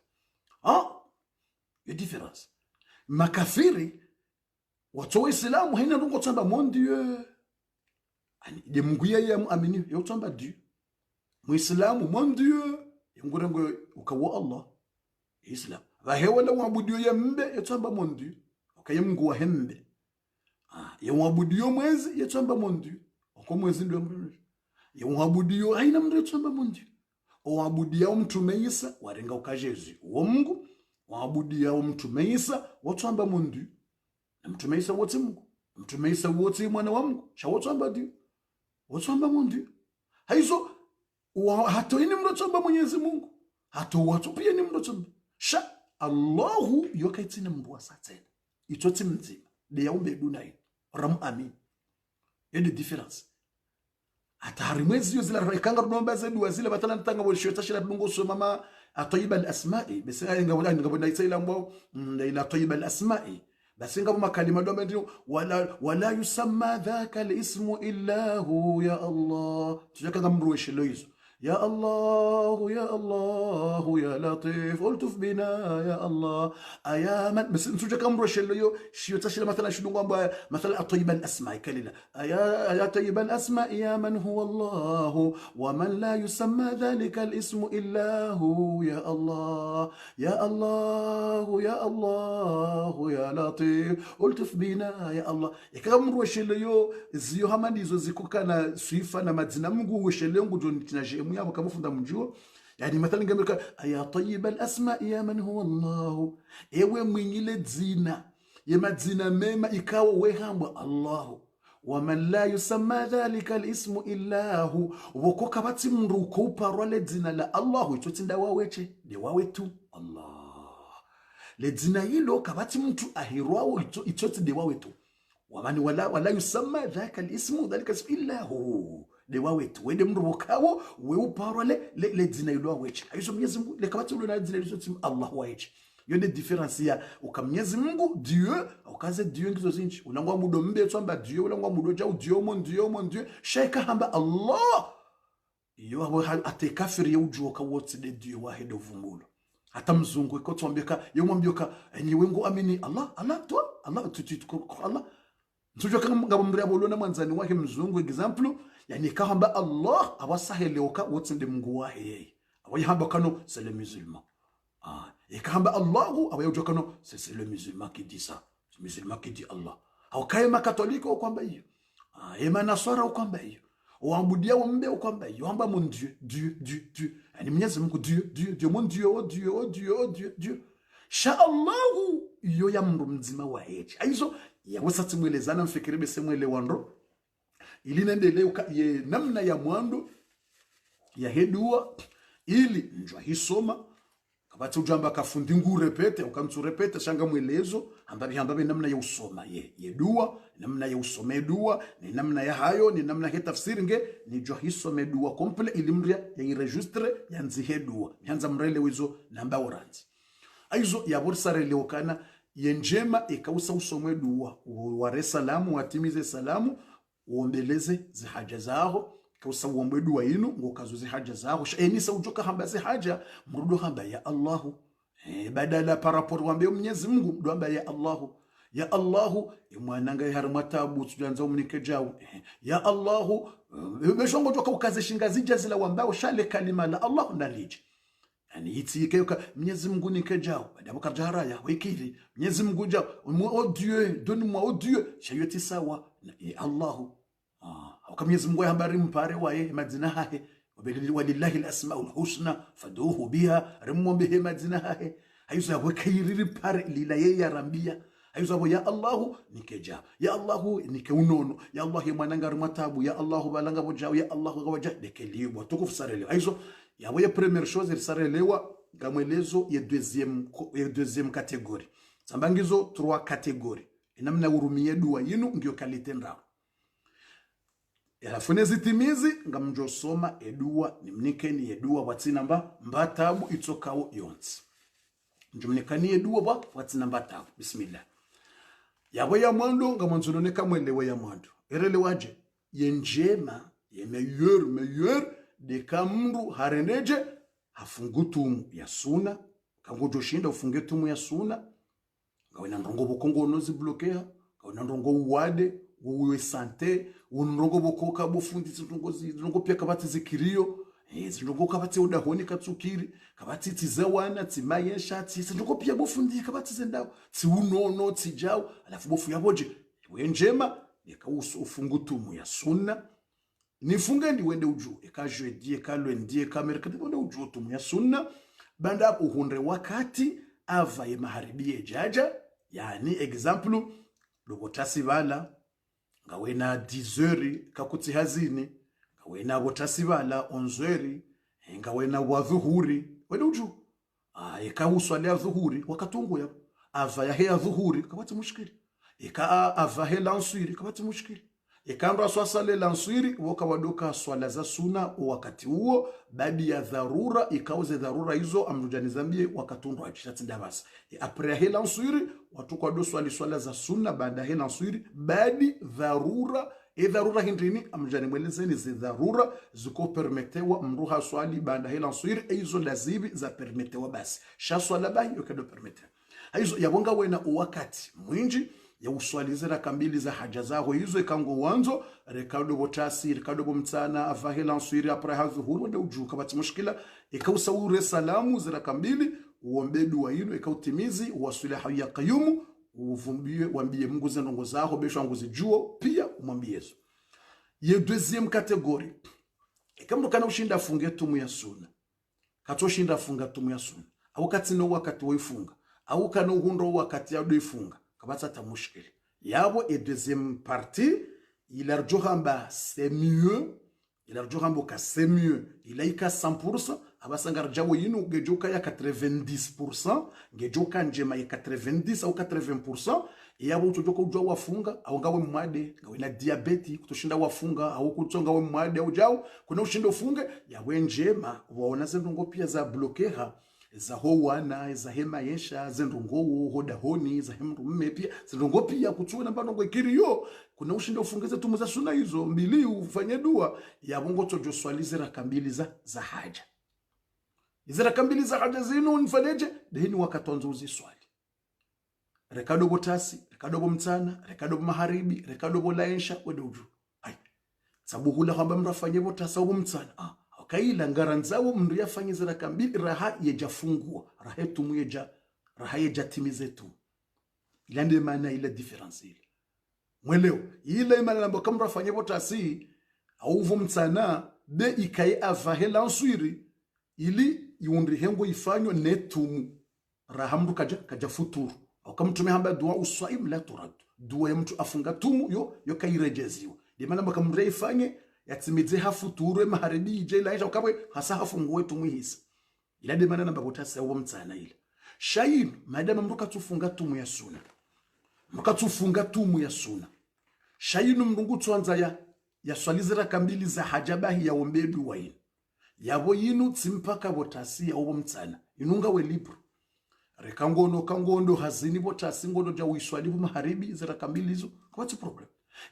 Yo difference. Makafiri watu wa Islamu haina ndongo tamba mon Dieu. Ani de Mungu yeye amini yo tamba Dieu. Muislamu mon Dieu. Ngurengo ukawa Allah. Islam. Vahewa la wabudiyo ya mbe yo tamba mon Dieu. okay Mungu wa hembe ya mwabudio mwezi yetamba mondu oko mwezi ndio ya mwabudio haina mndu yetamba mondu owabudia mtume Isa warenga ukajezi uwo Mungu wabudia mtume Isa watamba mondu na mtume Isa wote Mungu mtume Isa wote mwana wa Mungu cha watamba dio watamba mondu haizo hato ini mndu tamba Mwenyezi Mungu hato watu pia ni mndu tamba sha Allahu yokaitina mndu asatena itoti mzima de yaumbe dunai ram amin yende difference atari mwezi yo zila rekanga runomba zedu wazile batala ntanga bo shota shila dungo so mama atoyiba al-asma'i bese ngabona itsaila mbo ila toyiba al-asma'i basi ngabo makalima do ndio wala yusamma dhaka al-ismu illa hu ya Allah tujaka ngamruweshe loizo يا الله يا الله يا لطيف الطف بنا يا الله اياما بس انتو جا كم روشليو شيو تشيل مثلا شنو مثلا الطيب الاسماء كلنا يا طيب الاسماء يا من هو الله ومن لا يسمى ذلك الاسم الا هو يا الله يا الله يا الله يا لطيف الطف بنا يا الله كم روشليو زيو hamanizo zikukana sifa na majina Mungu weshele ngo tunajemu yabo kamufunda mjua yani mathalan ngamika ya tayyib al-asma ya man huwa Allah ewe mwinyile dzina ya madzina mema ikawa wehamba Allah wa man la yusamma dhalika al-ismu illa hu wokoka bati mruko uparole dzina la Allah itotinda waweche de wawetu Allah le dzina hilo kabati mtu ahirwao itoti de wawetu ومن ولا يسمى ذاك الاسم ذلك اسم الا هو dewawetu wende mrubokawo we uparole le dzina ilo aweche aizo Mwenyezi Mungu le kabati ulo na dzina ilo tsim Allah waeche yone difference ya ukamnyezi Mungu Dieu ukaze Dieu ngizo zinchi unangwa mudo mbe tsamba Dieu unangwa mudo ja Dieu mon Dieu sheka hamba Allah iyo abo atekafiri ujuoka wote de Dieu wahid ovumulo hata mzungu ikotombeka yomwambioka niwe ngo amini Allah to Allah tutu Allah Ntujo kama mmbria bolona mwanzani wake mzungu example yani kahamba Allah awasaheleuka wotsinde Mungu wahe yeye awayihamba kano c'est le musulman ikahamba Allahu awayojo kano c'est le musulman qui dit ça c'est le musulman qui dit Allah au kaima katolika ukwamba hiyo ema nasara ukwamba hiyo uabudia umbe ukwamba hiyo amba mon Dieu yani Mwenyezi Mungu Dieu mon Dieu oh Dieu sha Allahu iyo ya mndu mzima wa hechi aizo ya wasati mwelezana mfikiribe semwele wando ili nendeleuka ye namna ya mwando ya hedua ili njwa hisoma kabati ujamba kafundi ngu repete ukamtu repete shanga mwelezo ambabi namna ya usoma ye dua namna ya usome dua ni namna ya hayo ni namna ya tafsiri nge ni njwa hisome dua komple ili mria ya iregistre ya nzihe dua nyanza mrele wizo namba oranzi aizo ya borsare leokana yenjema ikausa usomwe dua ware salamu watimize salamu uombeleze zihaja zao kausa uombe dua inu ngokazo zihaja zao enisa ujoka hamba zihaja mrudo hamba ya Allahu badala parapor wambe Mwenyezi Mungu mrudo hamba ya Allahu imwananga harmatabu tujanza umunike jawu ya Allahu beshongo joka ukaze shingazi jazila wambao shale kalima la Allah ndalije yani itike Mwenyezi Mungu nikejao baada bukarjara ya wikiri Mwenyezi Mungu jao oh Dieu donne-moi oh Dieu shayoti sawa ya Allah au Mwenyezi Mungu habari mpare wae madina hahe walillahi al-asmaul husna faduhu biha rimombe he madina hahe aizo wikiri pare lila ya rambia aizo ya Allah nikeja ya Allah nikeunono ya Allah mwananga matabu ya Allah balanga bojao ya Allah gawaja dekeliwa tukufu sarele aizo yawe première chose ilisarelewa ngamwelezo ya deuxième catégorie sambangizo 3 catégories inamna urumie dua yinu ngiyo kalite ndao yalafunezi timizi ngamjo soma edua nimnikeni edua watina mbatabu itsokawo yonsi njumnikani edua watina mbatabu bismillah yawe ya mwando ngamanzononeka mwelewe ya mwando erelewaje yenjema ye meilleur de kamru hareneje hafungutumu ya suna kangojo shinda ufungetumu ya suna ngawena ndongo bokongo nozi bloquea ngawena ndongo uwade uwe sante unrongo bokoka bofundi ndongo pia kabati zikirio zindongo kabati udahoni katsukiri kabati tizawana timayesha zindongo pia bofundi kabati zendao ti unono tijao alafu bofu yaboje wenjema ufungutumu ya sunna nifunge ndi wende uju jeudi lundi mercredi wende uju tumu ya sunna banda hapo hunde wakati ava ye maharibie jaja yani example lobotasi bala ngawena 10h kakuti hazini ngawena botasi bala 11h ngawena wadhuhuri wende uju ikawuswali ya dhuhuri wakatungu ya ava ya hea dhuhuri kabati mushkili ava he lanswiri kabati mushkili ikandwa swasale lanswiri woka wadoka swala za suna wakati huo baadi ya dharura ikauze dharura hizo amrujani zambie wakatundwa achitati ndabasa apre he lanswiri watu kwa do swala za suna baada he lanswiri baadi dharura dharura hindrini amrujani mwelezeni zi dharura ziko permetewa mruha swali baada he lanswiri hizo lazibi za permetewa basi sha swala bahi yokado permetewa hizo yabonga wena wakati mwinji ya uswalizira kambili za haja zao hizo ikango wanzo rekado botasi rekado bomtsana avahela nswiri apra hazuhuru wende uju kabati mushkila ikausaure salamu zira kambili uombedu wa hino ikautimizi waswila ya qayumu uvumbie wambie Mungu zenongo zao besho nguzi juo pia umwambie yesu ye deuxième catégorie ikamdo kana ushinda funge tumu ya sunna kato shinda funga tumu ya sunna au katino wakati woifunga au kana uhundo wakati ya doifunga kabata tamushkili yabo et deuxième partie il a rjohamba c'est mieux il a rjohamba ka c'est mieux il a ika 100% abasanga rjawo yinu gejoka ya 90% gejoka njema ya 90 au 80% yabo utojoka ujwa wafunga au ngawe mwade ngawe na diabeti kutoshinda wafunga au kutonga we mwade au jao kuna ushinda ufunge yawe njema waona zendongo pia za blokeha za howana za hema yesha zendongo hoda honi za hemrume pia zendongo pia kuchuna mbano kiriyo kuna ushinda ufungeze tumu za suna hizo mbili ufanye dua ya bongo tojo swali zira kambili za haja zira kambili za haja zinu nifaneje dehini wakatonzo uziswali rekado botasi rekado bomtsana rekado maharibi rekado bolaensha wedoju ai sabuhula kwamba mrafanye botasa bomtsana kaila ngaranzawo mndu yafanye zira kambili raha yejafungua raha tumu raha yejatimize tu ilande maana ile difference ile mweleo ile maana namba kama rafanye botasi au vumtsana be ikai avahela nswiri ili yundi hengo ifanyo netumu raha mndu kaja futuru au kama tume hamba dua uswaim la turad dua ya mtu afunga tumu yo kairejeziwa de maana namba kama ifanye yatimize hafuturu maharibi ije laisha ukabwe hasa hafungue tumu hisa ila de maana namba botasi au mtsana ile shayin madama mruka tufunga tumu ya suna mkatufunga tumu ya suna shayinu mrungu tuanza ya swalizira kambili za hajabahi ya ombedu wa inu yabo yinu tsimpaka botasi ya ubo mtsana inunga we libro kangondo hazini botasi ngondo ja uiswalibu maharibi zira kambili hizo what's the problem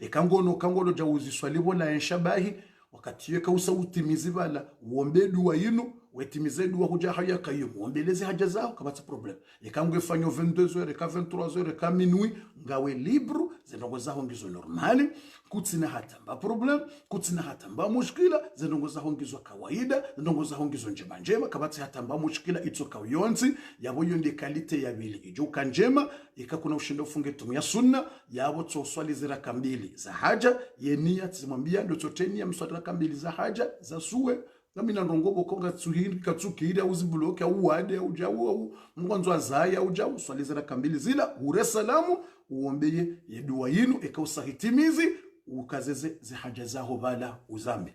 kangondo ja uziswalibu la enshabahi wakati yeka usautimizi bala uombedu wa inu wetimize dua hujaha ya qayyum uombeleze haja zao kabati problem ikangwe fanyo 22h ka 23h ka minuit ngawe libre zinongo zao ngizo normali kutsina hata problem kutsina hata mushkila zinongo zao ngizo kawaida zinongo zao ngizo njema kabati hata mushkila itsoka yonzi yabo yonde kalite ya bili ijuka njema ikakuna ushinda ufunge tumu ya sunna yabo tsoswali zira kambili za haja yenia tsimwambia ndo tsotenia mswala kambili za haja za suwe ngamina ndongobo konga tsuhiri katsukiri au zibuloke au wade au jawu au mwanzo azaya au jawu swalizira kambili zila ure salamu uombeye yedua yinu ekausahitimizi ukazeze ze haja zaho bala uzambi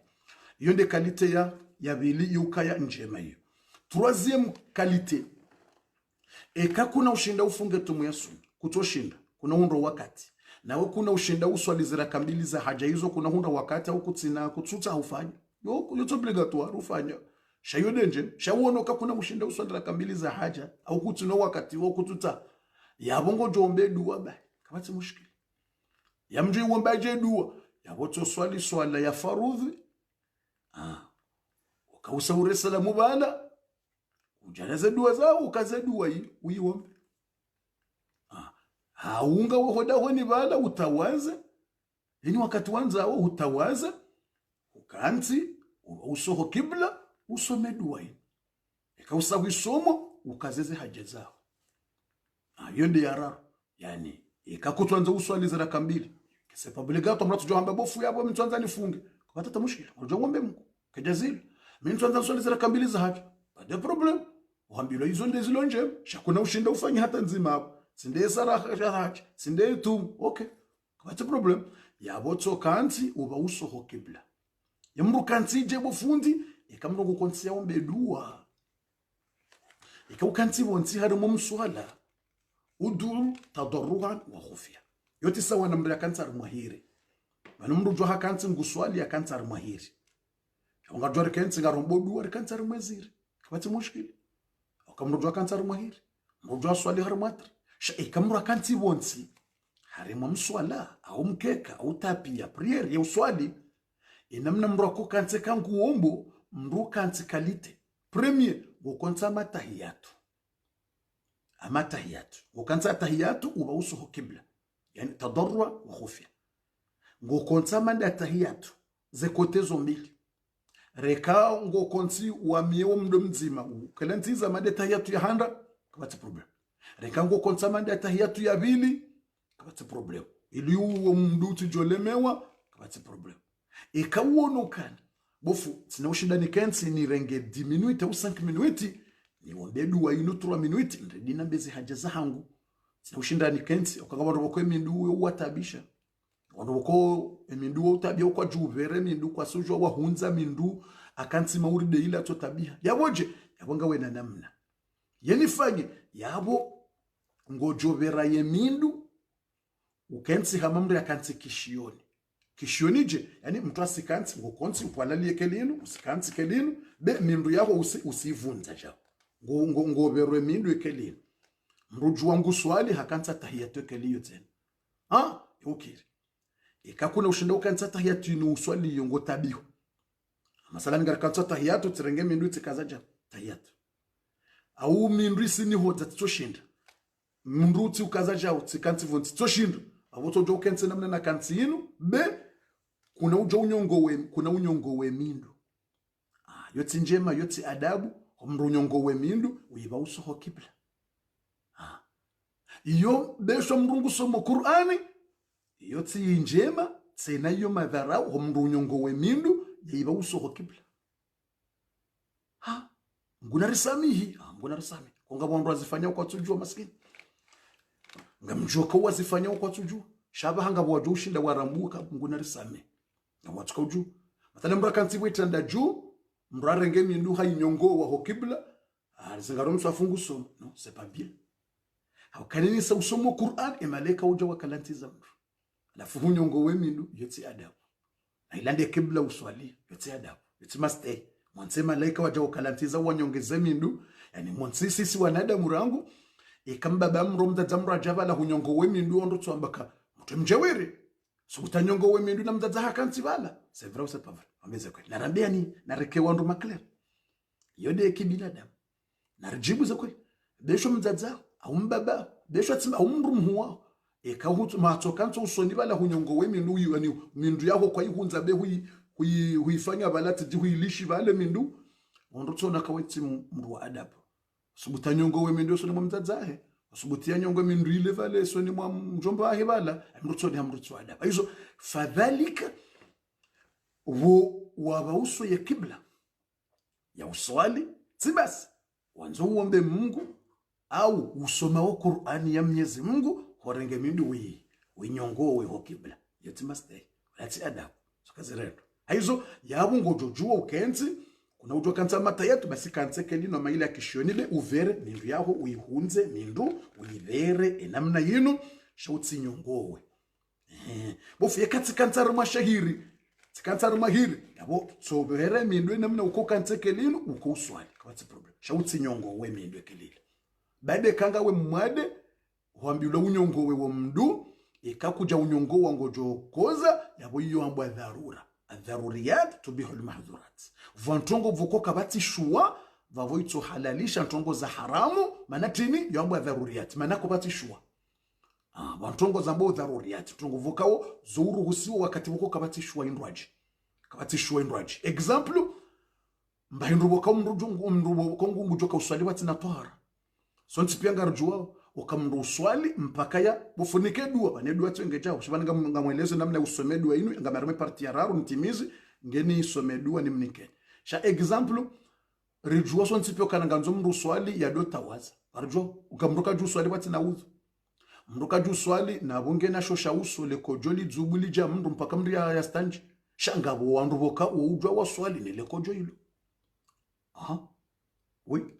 iyo nde kalite ya bili yukaya njema hiyo troisième kalite kuna ushinda ufunge tumu ya sunna kutoshinda kuna hundo wakati nawe kuna ushinda uswalizira kambili za haja hizo kuna hundo wakati au kutsina kutsuta aufanya yoto obligatoire ufanya shayo denje shawonoka kuna mushinda uswandira kambili za haja au kutsino wakati wo kututa yabongo jombe dua ba kabati mushkili yamje womba je dua yaboto swala ya farudhi ukausaure salamu bala ujalaze dua zao ukaze dua hii uiombe haunga wohoda honi bala utawaza yani wakati wanza utawaza ukanti usoho kibla usome dua hii ikausawi somo ukazeze haja zao. Hiyo ndio yararo yani ikakutwanza uswali za raka mbili kisepa bilegato mratu johamba bofu yabo mtwanza nifunge kupata mushkila unajua ngombe Mungu kajazili mimi mtwanza uswali za raka mbili za haja baada problem uhambilo hizo ndio zilonje shakuna ushinda ufanye hata nzima hapo sinde saraha haja sinde tu okay kupata problem yabo tsokanti uba usoho kibla yamru kanti je bofundi ikamro gukonsia ombe dua ikaukanti bonti harimo mswala udul tadarruan wa khufya yote sawa na mra kansar mahiri manumru jo hakanti nguswali ya kansar mahiri ungajore kensi ngarombo duwa kansar maziri kabati mushkil akamru jo kansar mahiri mru swali harmatra sha ikamru kanti bonti harimo mswala au mkeka au tapia priere ya uswali inamna mru ko kanti kangu ombo mru kanti kalite premier gokonsa matahiyatu amatahiyatu gokonsa tahiyatu uba usuho kibla yani tadarrua wa khufya gokonsa manda tahiyatu ze kote zombili reka ngokonsi wa miewo mdo mzima ukalantiza manda tahiyatu ya handa kabati problem reka ngokonsa manda tahiyatu ya bili kabati problem ili uwo mdu tujolemewa kabati problem ikawonokana bofu sina ushinda ni kensi ni renge 10 minutes au 5 minutes ni wombe dua ino 3 minutes ndina mbezi haja zangu sina ushinda ni kensi okagaba roboko emindu watabisha wandoko emindu utabia kwa juvere mindu kwa sojo wa hunza mindu akansi mauri de ila to tabia yaboje yabonga wena namna yeni fanye yabo ngojovera yemindu ukensi hamamri akansi kishioni je yani mtu asikansi ngokonsi upwalalie kelinu usikansi kelinu be mindu yako usivunza jao ngoberwe mindu ekelinu mruju wangu swali hakansa tahiyatu ekeliyo tena ukiri ikakuna ushinda ukansa tahiyatu ino uswali yongo tabiho masala ngara kansa tahiyatu tirenge mindu tikazaja tahiyatu au mindu isini hoza tsoshinda mindu tsi ukazaja utikansi vunzi tsoshinda avoto jo kense namna na kansi ino be kuna unyongo we mindu yoti njema yoti adabu omru unyongo we mindu uyiba usoho kibla iyo besho mrungu somo Qur'ani yoti njema tsena iyo madhara omru unyongo we mindu yiba usoho kibla nguna risamihi konga bonro azifanya kwa tujua maskini ngamjoka wazifanya kwa tujua shaba hanga bwajo ushinda warambuka nguna risamihi na watu uju mathala mra kanti wetanda ju mra renge mindu hayinyongo wa hokibla alizingaro msafungu somo no c'est pas bien hakanini sa usomo Qur'an emaleka uja wakalantiza mru alafu hunyongo we mindu yoti adabu na ilande kibla uswali yoti adabu yoti must mwanse malaika waja wakalantiza wanyongeze mindu yani mwanse sisi wanadamu rangu ikambaba mro mdazamra jabala hunyongo we mindu ondo twambaka mtemjewere subutanyongo we mindu na mzaza hakansi bala c'est vrai ou c'est pas vrai ameze kweli narambia ni nareke wandu makler yode kibinadamu narjibu za kweli besho mzaza au mbaba besho atima au mru mhuwa ekahutu matokanto usoni bala hunyongo we mindu yani mindu yako kwa ihunza be huifanya balati di huilishi bale mindu ondo tsona kaweti mru wa adabu subutanyongo we mindu so ni mzaza he subutia nyongo mindu ile vale so ni mjomba ahe bala amrutso adaba hizo fadhalika wabauso ya kibla ya uswali sibasi wanzo uombe Mungu au usoma wa Qur'ani ya Mwenyezi Mungu horenge mindu winyongo we ho kibla yote maste lati adabu sokazireto hizo yabo ngojojua ukenzi kuna ujo kanza mata yetu basi kanzeke lino maila kishionile uvere mindu yaho uihunze mindu uivere enamna yino shauti nyongowe bofu yakati kanzara mashahiri kanzara mahiri yabo so uvere mindu enamna uko kanzeke lino uko uswali kwati problem shauti nyongowe mindu ekelile bade kanga we mwade huambiula unyongowe wa mdu ikakuja unyongo wangojo koza yabo iyo ambwa dharura adharuriyat tubihul mahdhurat vantongo vukoka bati shua vavoito halalisha ntongo za haramu manatini yamba dharuriyat manako bati shua vantongo za mbo dharuriyat tongo vukao zuru husiwa wakati vukoka bati shua indwaji kabati shua indwaji example mbahindrubo ka mrubo kongu ngujoka uswali watina tohara so ntipia ngarjua ukamru uswali mpaka ya bufunike dua bane dua twenge chao shibana ngamweleze namna usome dua inu ngamarime parti ya raru ntimizi ngeni isome dua ni mnike sha example rijua so ntipia kana nganzo mru uswali ya dota waza arjua ukamruka ju uswali watina udhu mruka ju uswali na bunge na shosha uso le kojoli dzubuli ja mru mpaka mri ya stanji shangabo wanruboka ujwa waswali ne le kojo hilo aha oui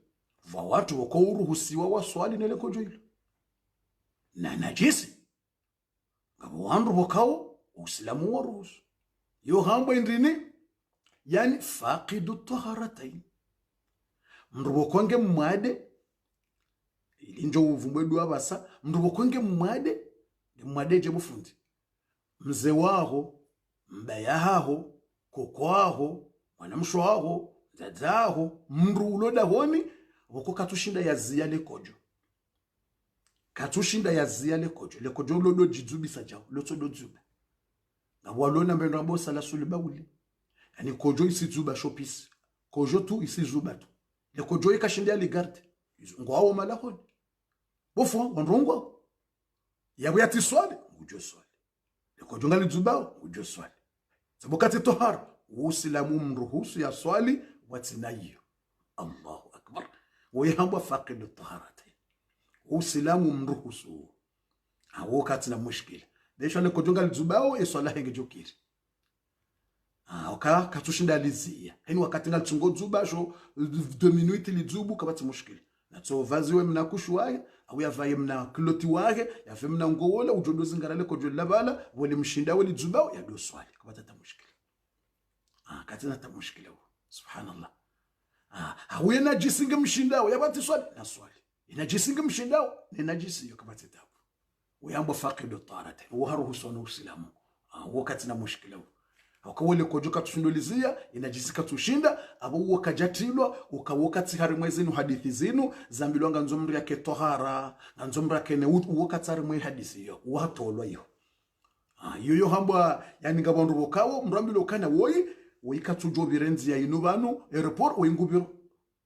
va watu wako uruhusiwa waswali nele kojo hilo na najisi ngabo wandu wakao uislamu waruhusu yo hambo indini yani faqidu taharatain mrubo konge mwade ilinjo uvumbwedu abasa mrubo konge mwade je bufundi mze waho mbayaho kokwaho mwanamshwaho dadaho mru uloda honi wako katushinda ya zia le kojo katushinda ya zia le kojo lodo jizubisa jao loto do zuba na walona mbendo abo sala suliba uli yani kojo isi zuba shopis kojo tu isi zuba tu le kojo ikashinda le garde ngwao malahoni bofo wanrongo yabu yati swali ujo swali le kojo ngali zuba ujo swali sabokati tohara usilamu mruhusu ya swali watinayo Allahu akbar ويهموا فاقد الطهارتين وسلام مروسو هو كاتنا مشكله ليش انا كنت قال زباو يصلح يجوكير اوكا كاتوشندا ليزيا هين wakati ngaltungo zuba sho 2 minutes lizubu kabati mushkili natso vaziwe mna kushwaye au yavaye mna kloti wake yafe mna ngowola ujodozi ngarale kojo labala wali mshinda wali zuba ya do swali kabata ta mushkili katina ta mushkili subhanallah hawe najisinga mshindao yabati swali na swali inajisinga mshindao ni najisi yo kabati tabu uyambo faqidu tarate uharuhu sonu usilamu wakati na mushkila wakawele kojoka tushindolizia inajisika tushinda abo wakajatilwa ukawokati hari mwezinu hadithi zinu zambilwanga nzomri yake tohara na nzomri yake ne wakati hari mwe hadithi yo uhatolwa yo yoyo hamba yani ngabandu bokawo mrambilo kana woyika tujo birenzi ya inubano airport oyingubiro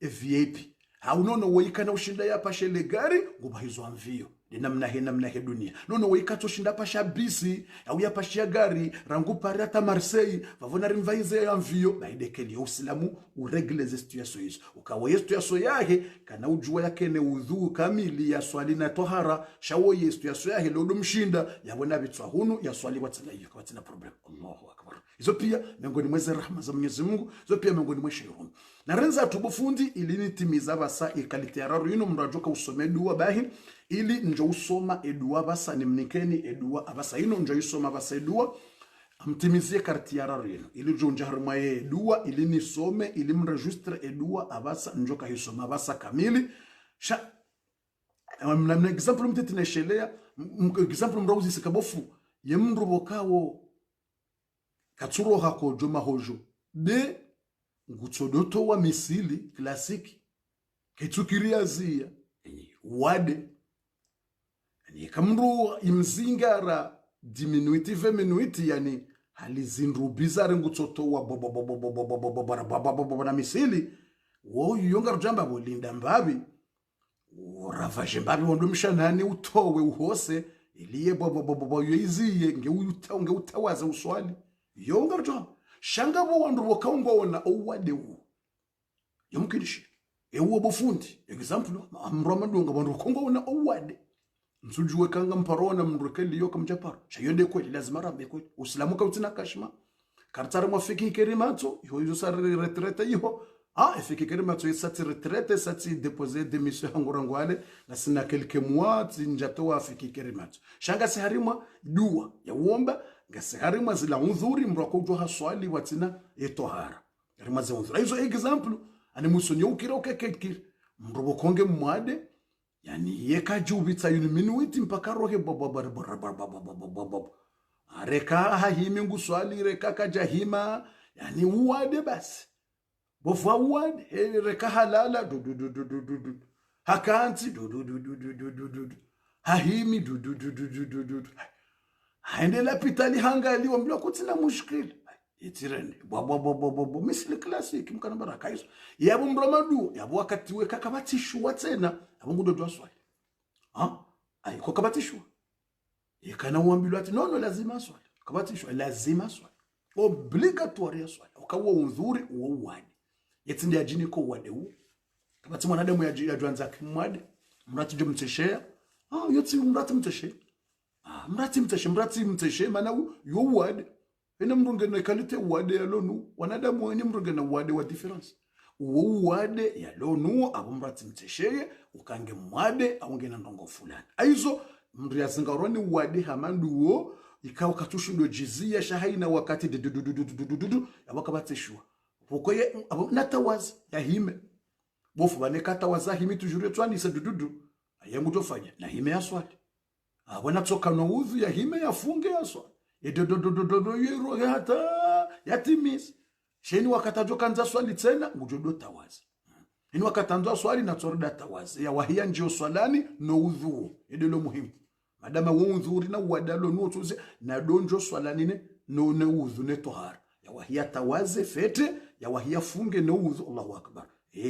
VIP haunono woyika ushinda ya pashe gari nguba hizo amvio namna he dunia nono woyika toshinda pasha bisi au ya pasha gari rangu pari ata Marseille vavona rimvaize ya amvio baidekeli uislamu uregle ze situation hizo ukawa situation yake kana ujua yake ne udhu kamili ya swali na tohara shawo situation yake lodo mshinda yabona bitwa hunu ya swali watinayo kwatina problem Allahu akbar hizo pia miongoni mwa rahma za Mwenyezi Mungu hizo pia miongoni mwa shairun na renza tubufundi ilinitimiza basa ikalite araru yino mrajoka usome dua bahi ili njo usoma edua basa nimnikeni edua abasa yino njo usoma basa edua amtimizie karti araru yino ili njo njaharma edua ili nisome ili mregistre edua abasa njo kahisoma basa kamili sha mna example mtetineshelea example mrauzi sikabofu yemrubokawo katsuro hako joma hojo de ngutsodoto wa misili klasiki ketukiria zia wade yani kamru imzingara diminutive minuti yani halizinru bizarre ngutsoto wa na misili wo yonga rujamba bolinda mbabi uravaje mbabi wondo mshanani utowe uhose iliye yoiziye ngeutawaza uswali yonga rujamba shangabo wandu wakaungona owadewu yomkinishi ewo bofundi example amramadonga bandu kongona owade nsujuwe kanga mparona mrukeli yoka mjaparo shayonde kweli lazima rambe kweli uislamu kautina kashma kartara mwafiki kerimato yo sare retraite yo efiki kerimato yesati retraite sati déposer démission ngorangwale na sina quelques mois tinjato wafiki kerimato shanga si harima dua ya uomba ngase harima zila udhuri mrakojwa haswali watina etohara harima za udhuri hizo example ani musonyo ukiroke kekir mrobo konge mwade yani yeka jubitsa yuni minuiti mpaka rohe areka hahimi nguswali reka kajahima yani uwade basi bofwa uwade reka halala hakanti hahimi haende la pitali hangali wambila kutina mushkil itirende bo misili classic mkana baraka hizo yabo mramadu yabo wakati we kakabatishwa tena abo ngudo dwa swali ayiko kabatishwa ikana uambilwa ati no lazima swali kabatishwa lazima swali obligatoire swali ukawa unzuri uwo wadi yetindi ajini ko wade u kabati mwanadamu yajuanza kimwade mrati jo mteshea yotsi mrati mteshea mrati mteshe mana yo wade ina mrungena kalite wade ya lonu wanadamu wani mrungena wade wa difference uwo wade ya lonu abo mrati mtesheye ukange mwade aungena ndongo fulani aizo mri yazingaroni wade hamandu wo ikawa katushindo jizia shahaina wakati dudududududududu yabakabateshwa pokoye abo natawazi ya hime bofu bane katawaza hime tujure twani se dududu ayangu tofanya na hime ya swali wana tsoka no udhu ya hime ya funge ya swali edododododo yero hata yatimis sheni wakatajo kanza swali tena ngujodo tawazi ini wakatanza swali na tsorda tawazi ya wahia njio swalani no udhu edelo muhimu madama wo udhuri na wadalo no tuze na donjo swalani ne no ne udhu ne tohara ya wahia tawazi fete ya wahia funge no udhu Allahu akbar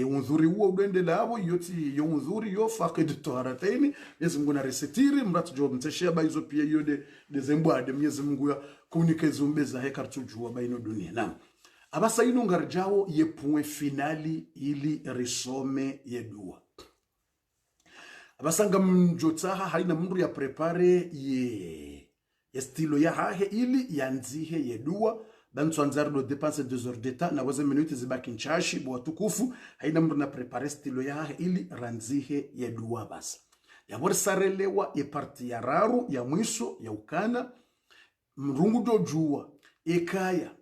unzuri huo udende labo yoti yo unzuri yo faqid toharataini Mwenyezi Mungu na resetiri mratu jo mteshia baizo pia yo de zembwade Mwenyezi Mungu ya kunikezo mbeza heka tujua baino dunia naam abasa ino ngarjao ye point finali ili risome ye dua abasa ngamjotaha haina mndu ya prepare ye stilo ya hahe ili yanzihe ye dua bantu anzardo dépenser 2 heures d'état na waze minute zibaki nchashi bo tukufu haina mndu na prepare stilo ya hahe ili ranzihe ye dua basa ya sarelewa ye parti ya raru ya mwiso ya ukana mrungu do jua ekaya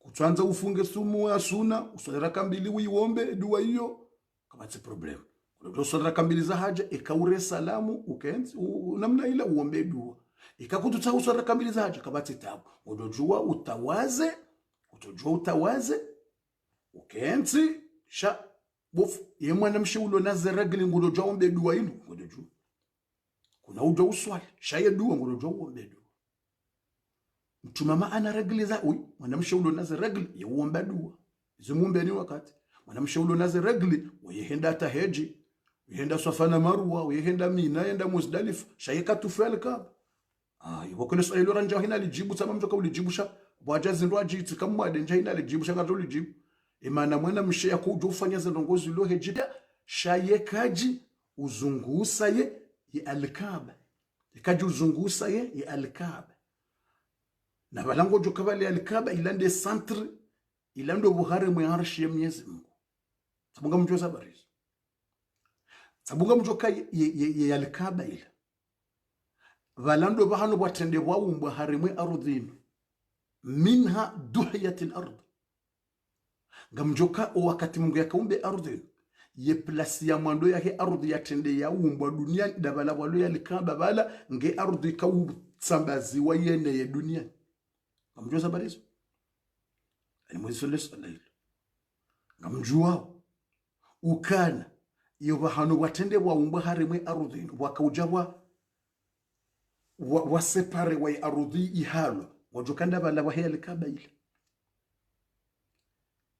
kutwanza ufunge sumu ya suna usodera kambili uiombe dua hiyo kama ti problem usodera kambili za haja ekaure salamu ukenzi namna ile uombe dua ikakututa usodera kambili za haja kama ti tabu udojua utawaze ukenzi sha bofu yemwana msheulo naze regli ngudojua ombe dua inu ngudojua kuna ujo uswali shaye dua ngudojua uombe dua mtumama ana regli za mwanamshe ulo naze regli ya uomba dua zimumbe ni wakati mwanamshe ulo naze regli wayehenda hata heji yenda Safana Marwa wayehenda Mina yenda Muzdalif shayeka tufel kab yokole swali lo ranja hina lijibu tama mtoka ulijibusha bwajazi ndo ajiti kamwade nja hina lijibusha ngato lijibu imana mwana mshe ya kujo ufanya zendongozi lo heji shayekaji uzungusa ye alkaba ikaji uzungusa ye alkaba na balango jo kabali alikaba ilande centre ilando buhari mu arshi ya Mwenyezi Mungu sabunga mjo sabarizo sabunga mjo kai ya alikaba ila balando bahano batende bwawumbwa harimwe ardhini minha duhiyatil ard ngamjoka wakati Mungu yakaumbe ardhini ye place ya mwando yake ardhi yatende ya umbwa dunia dabala walo ya alikaba bala nge ardhi kawutsambazi wa yene ya dunia ngamjua barizo alimwezi sallallahu ngamjua ukana iyo bahano watende wa umba harimwe ardhi wakaujawa wasepare wa ardhi ihalo wajokanda bala wa heli kabaila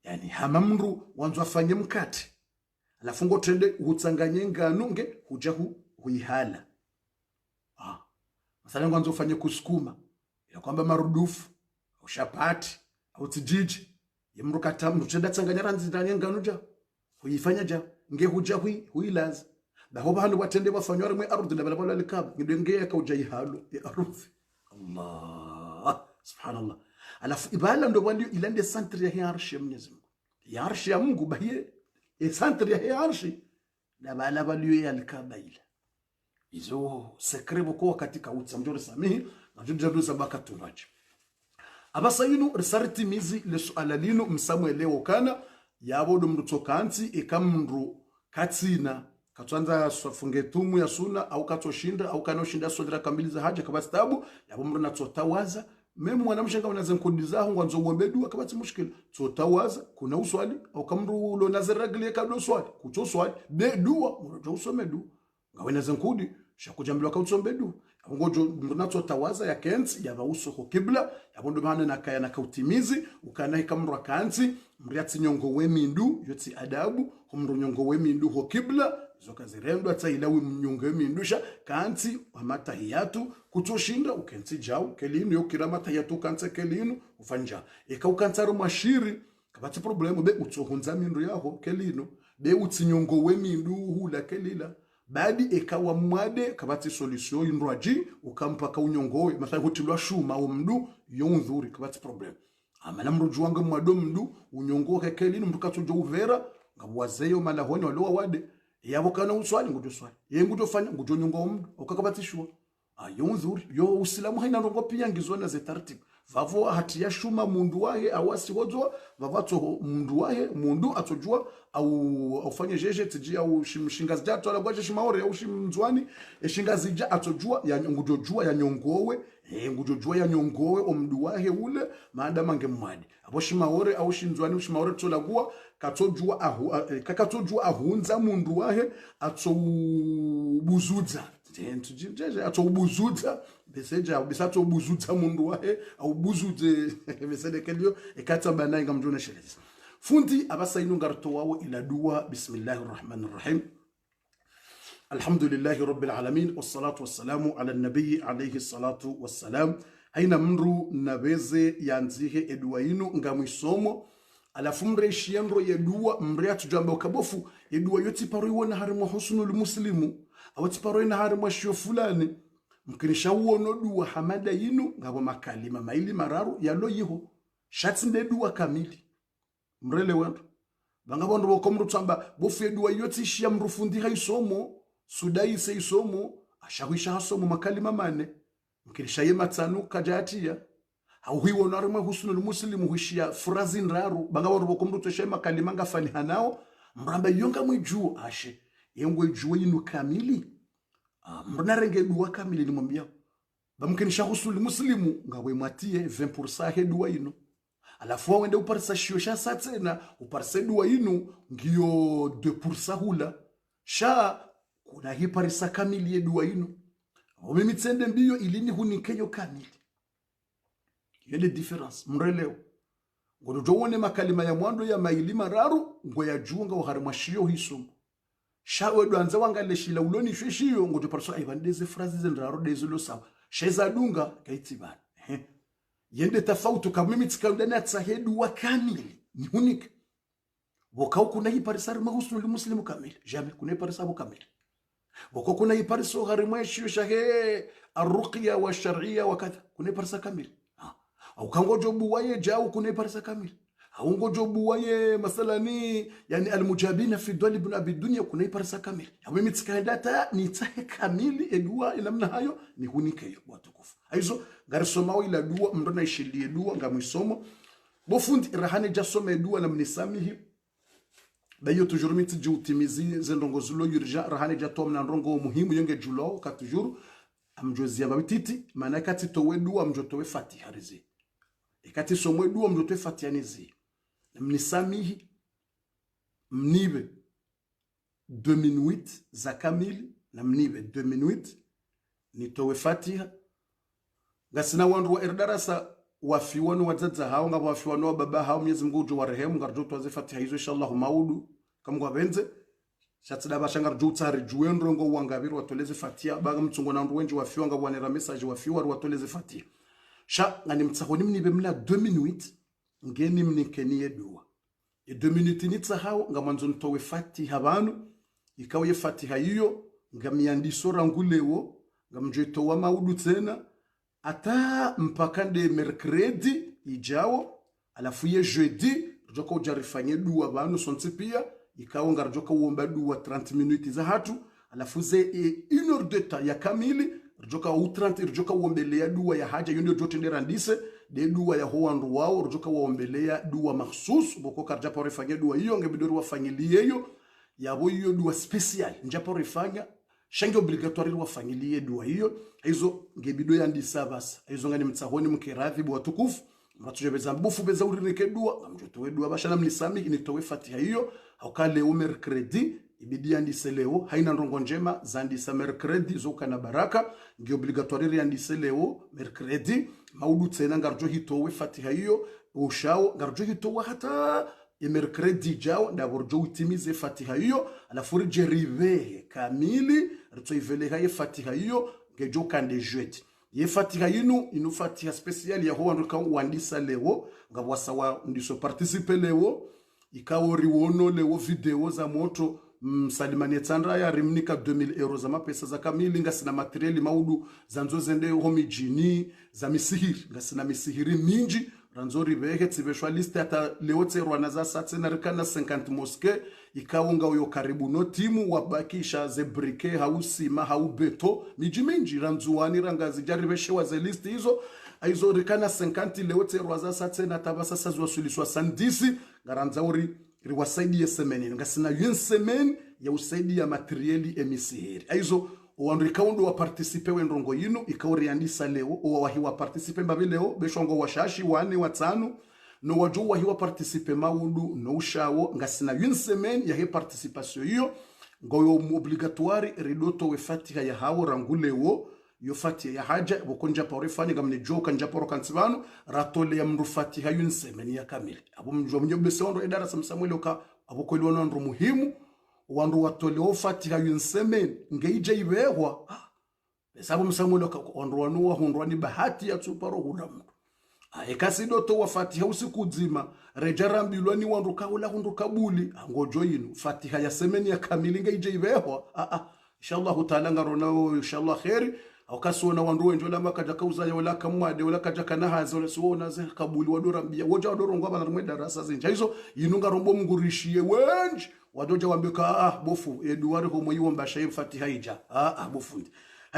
yani hamamru wanzo afanye mkate alafu ngo tende utsanganye ngano nge huja huihala mathalan wanzo ufanye kusukuma ya kwamba marudufu ushapati au tijiji yemrukata mtenda tsanganya ranzi ndanye ngano ja huifanya ja nge huja huilaza baho bahano watende bafanywa rimwe ardhi na balabala likab ngenge ka uja ihalo ya ardhi Allah subhanallah alafu ibala ndo wali ilande centre ya arshi ya Mwenyezi Mungu ya arshi ya Mungu bahiye centre ya arshi na balabala ya likabaila izo sekrebu kwa katika utsamjore samihi na jujadu sabaka tunaji abasa yinu risariti mizi le suala lino msamwelewo kana yabodo mrutokanti ikamru katina katwanza fungetumu ya suna au katoshinda au kanoshinda sodra kamili za haja kabastabu yabo mruna tsotawaza memu mwanamshenga unaze nkodizaho ngwanzo uombedu akabati mushkila tsotawaza kuna uswali au kamru lo nazeragli kado swali kucho swali be dua mrojo usomedu ngawena zenkudi shakujambilwa kautsombedu ngojo mnato tawaza ya kenzi ya bauso ko kibla yabondo bana nakaya nakautimizi ukana ikamrwa kanzi mriatsi nyongo wemindu yoti adabu humru nyongo wemindu ho kibla zoka zirendo atailawi mnyongo wemindusha kanzi wamatahiyatu kutoshinda ukenzi jao kelinu yokira matahiyatu kanze kelinu ufanja ikaukanzaro mashiri kabati problemu be utsohunza mindu yaho kelinu be utsinyongo wemindu hula kelila badi ekawa mwade kabati solution indwaji ukampa ka unyongowe mathayi hutilwa shuma o mdu yonzuri kabati problem amana mrujuanga mwado mdu unyongowe kelinu mdu katojo uvera ngabwazeyo malahoni walowa wade yabo kana uswali ngujo swali yengujo fanya ngujo nyongo mdu ukakabati shua yonzuri yo usilamu haina ndongo pia ngizona ze taratibu vavo hati ya shuma mundu wahe awasi wozwa vavato mundu wahe mundu atojua au aufanye jeje tiji au shingazi jato ala gwaje shimaore au shimzwani shingazi ja atojua ya ngujojua ya nyongowe ngujojua ya nyongowe omdu wahe ule maadama ngemwadi abo shimaore au shimzwani shimaore tolagua katojua kakatojua ahunza mundu wahe atobuzudza jeje atobuzudza beseja bisato buzudza mundu wahe au buzudze besede kelio ekata bana ngamjona shelezi fundi abasainu ngarto wawo ila dua bismillahir rahmanir rahim alhamdulillahi rabbil alamin wassalatu wassalamu ala nabiy alayhi salatu wassalam aina mru nabeze yanzihe edua inu ngamwisomo alafu mreshiendro yedua mreatu jambo kabofu edua yoti paro iwona harimo husnul muslimu awati paro ina harimo shio fulani mkinisha uono dua hamada yinu ngabo makalima maili mararu yalo yiho shatsi ndedua kamili mrele wendo bangabondo bokomru tsamba bofu dua yoti shia mrufundi haisomo sudai se isomo ashakwisha hasomo makalima mane mkinisha yematsanu kajatia au hiwo narimo husnul muslimu hishia frazin raru bangabondo bokomru toshema kalima ngafani hanao mramba yonga mwijuu ashe yengwe juwe yinu kamili mrunarenge dua kamili ni mwambia bamkinisha husuli muslimu ngawe matie 20% he dua ino alafu wende uparisa shio sha satena uparisa dua ino ngiyo 2% hula sha kuna hii parisa kamili ye dua ino mimi tsende mbiyo ilini hunikeyo kamili yele difference mreleo ngodo jowone makalima ya mwando ya mailima raru ngo ya juunga uharimwa shio hisomo shawe dwanza wangale shila uloni shweshiyo ngoto parso aibandeze frazi zendraro dezulo sawa sheza dunga kaitibana yende tafautu kamimi tsikandana tsahedu wa kamili ni unique wakau kuna hii parisari mahusnu li muslimu kamili jamais kuna hii parisabu kamili wakau kuna hii pariso gharimweshiyo shahe arruqya wa shar'iyya wa kadha kuna hii parisa kamili au kangojo buwaye jao kuna hii parisa kamili haungo jobu waye masalani yani almujabina fi dwali ibn abi dunya kuna iparsa kamili ya mimi tsikandata ni tahe kamili edua inamna hayo ni hunike watukufu aizo garisoma ila dua mndona ishilie dua ngamwisomo bofundi rahane jasoma edua na mnisamihi bayo toujours miti jutimizi zendongo zulo yurja rahane jatom na ndongo muhimu yenge julo ka toujours amjozia babititi maana kati towe dua mjotowe fatiha rizi ikati somwe dua mjotowe fatiha nizi mnisamihi mnibe 2008 za kamili na mnibe 2008 nitowe fatiha ngasina wandu wa erdarasa wafiwano wadzadza hao ngabo wafiwano baba hao Mwenyezi Mungu ujo warehemu ngarjo twaze fatiha hizo inshallah maudu kamwa benze shatsida bashanga rjo tsari juendro ngo wangabiru watoleze fatiha baga mtsungo na ndu wenje wafiwa ngabo wanera message wafiwa watoleze fatiha sha ngani mtsahoni mnibe mla 2008 ngeni mnikenie dua 2 minutes nitsa hao ngamanzo ntowe fatiha banu ikawe fatiha hiyo ngamiandiso rangulewo ngamjeto wa maudu tena ata mpaka de mercredi ijao alafu ye jeudi rjoka ujarifanye dua banu sonti pia ikawa ngarjoka uomba dua 30 minutes za hatu alafu ze 1 heure de temps ya kamili rjoka u 30 rjoka uombelea dua ya haja yondo jote nderandise de dua ya hoandu wao rjoka uombelea dua mahsus boko karjapo refanye dua hiyo ngebidoro wafanyilie hiyo yabo hiyo dua special njapo refanya shangi obligatoire wafanyilie dua hiyo hizo ngebido yandisa basa hizo ngani mtsahoni mkiradhibu watukufu mratujebeza mbufu beza urinike dua ngamjotowe dua basha na mnisami initowe fatiha hiyo au kale mercredi ibidi yandise leo. Haina ndongo njema zandisa mercredi zoka na baraka ngi obligatoire yandise leo mercredi maudu tena ngarjo hitowe fatiha hiyo ushao ngarjo hitowe hata mercredi jao ndaborjo utimize fatiha hiyo alafu rive kamili ritoiveleha ye fatiha hiyo ngejo kande jeudi ye fatiha inu fatiha special ya ho wanduka wandisa leo ngabwasa wa ndiso participe leo ikawo riwono leo video za moto msalimani tsandra ya rimnika 2000 euro za mapesa za kamili ngasina materiali maudu zanzo zende homijini za misihiri ngasina misihiri minji ranzori behe tsiveshwa liste hata leo tserwana za satse na rikana 50 moske ikaunga uyo karibu no timu wabakisha ze brike hausima hau beto miji minji ranzuani rangazi jaribeshe wa ze liste hizo aizo rikana 50 leo tserwa za satse na tabasa sazwa suliswa sandisi ngaranzauri riwasaidi ya semeni ngasina yun semeni ya usaidi ya materiali emisihiri aizo wandu ikaundo wa participe wendrongo yinu ikauri andisa leo owa wahi wa participe mbabi leo beshongo washashi wane watanu no waju wahi wa participe maundu no ushawo ngasina yun semeni ya he participation hiyo ngoyo obligatoire ridoto we fatiha ya hawo rangulewo yo fatiha ya haja bokonja pore fani gamne joka njaporo kansibano ratole ya mru fatiha yun semeni ya kamili abo mjo bese ondo edara samsamuel oka aboko ilwana ndo muhimu wandu watoleo fatiha yun semeni ngeije ibewa besabo msamuel oka ondo wanu hundwani bahati ya tsuparo hudamu ekasido to wa fatiha usikuzima rejarambilwa ni wandu kaula hundu kabuli ngojo yinu fatiha ya semeni ya kamili ngeije ibewa inshallah taala ngarona inshallah khairi akasona wandu wenjola makaja kauza yola kamwade wala kaja kana hazo wala suona ze kabuli wadorambia woja wadorongo bana rumwe darasa zinja hizo yinunga rombo mngurishie wenji wadoja wambeka bofu eduwari ho moyi wamba shayi fatiha ija bofu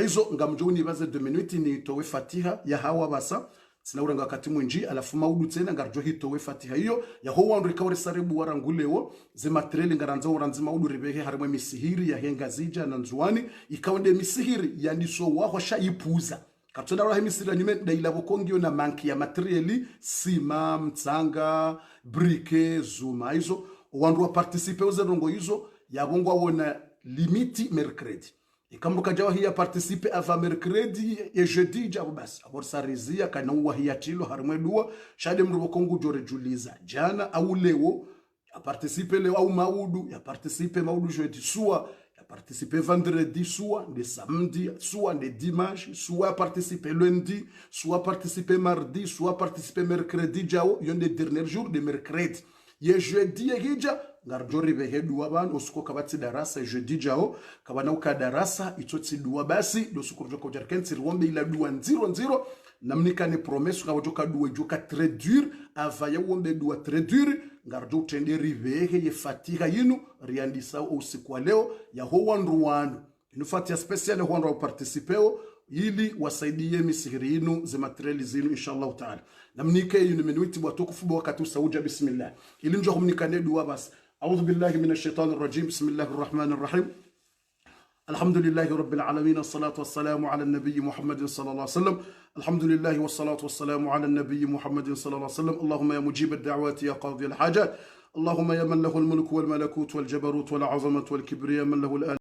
hizo ngamjoni baze 2 minutes ni towe fatiha ya hawa basa sinauranga wakati mwinji alafu maudu tena ngarjo hitowe fatiha hiyo ya ho wandu ikawre sarebu warangulewo ze materiali ngaranza uranzi maudu ribehe harimwe misihiri ya henga zija na nzuani ikawende misihiri ya ndiso waho shaipuza katona rahi misihiri nyume daila bokongio na manki ya materiali sima mtsanga brike zuma hizo wandu wa participe uze rongo hizo ya bongo wona limiti mercredi ikamruka jawa hiya participe ava mercredi e jeudi jabu basi abosarizia kana uwa hiya tilo harimwe dua shade mrubo kongu jore juliza jana au leo ya participe leo au maudu ya participe maudu jeudi soit ya participe vendredi soit de samedi soit de dimanche soit participe lundi soit participe mardi soit participe mercredi jao yon de dernier jour de mercredi ye jeudi e hija ngarjori behedu waban usuko kabati darasa jeudi jao kabana uka darasa itotsi duwa basi do sukurjo ko jarkensi rwombe ila duwa 00 namnika ne promesse ka wojoka duwa joka très dur avaya wombe duwa très dur ngarjo tende rivehe ye fatiha yinu riandisa usiku leo ya ho wandu inu fatia special ho wandu participeo ili wasaidie misihiri yinu ze materiali zinu inshallah taala namnike yinu minuti watukufu wakati usauja bismillah ili njo humnikane duwa basi أعوذ بالله من الشيطان الرجيم بسم الله الرحمن الرحيم الحمد لله رب العالمين الصلاة والسلام على النبي محمد صلى الله عليه وسلم الحمد لله والصلاة والسلام على النبي محمد صلى الله عليه وسلم اللهم يا مجيب الدعوات يا قاضي الحاجات اللهم يا من له الملك والملكوت والجبروت والعظمة والكبرياء من له الآن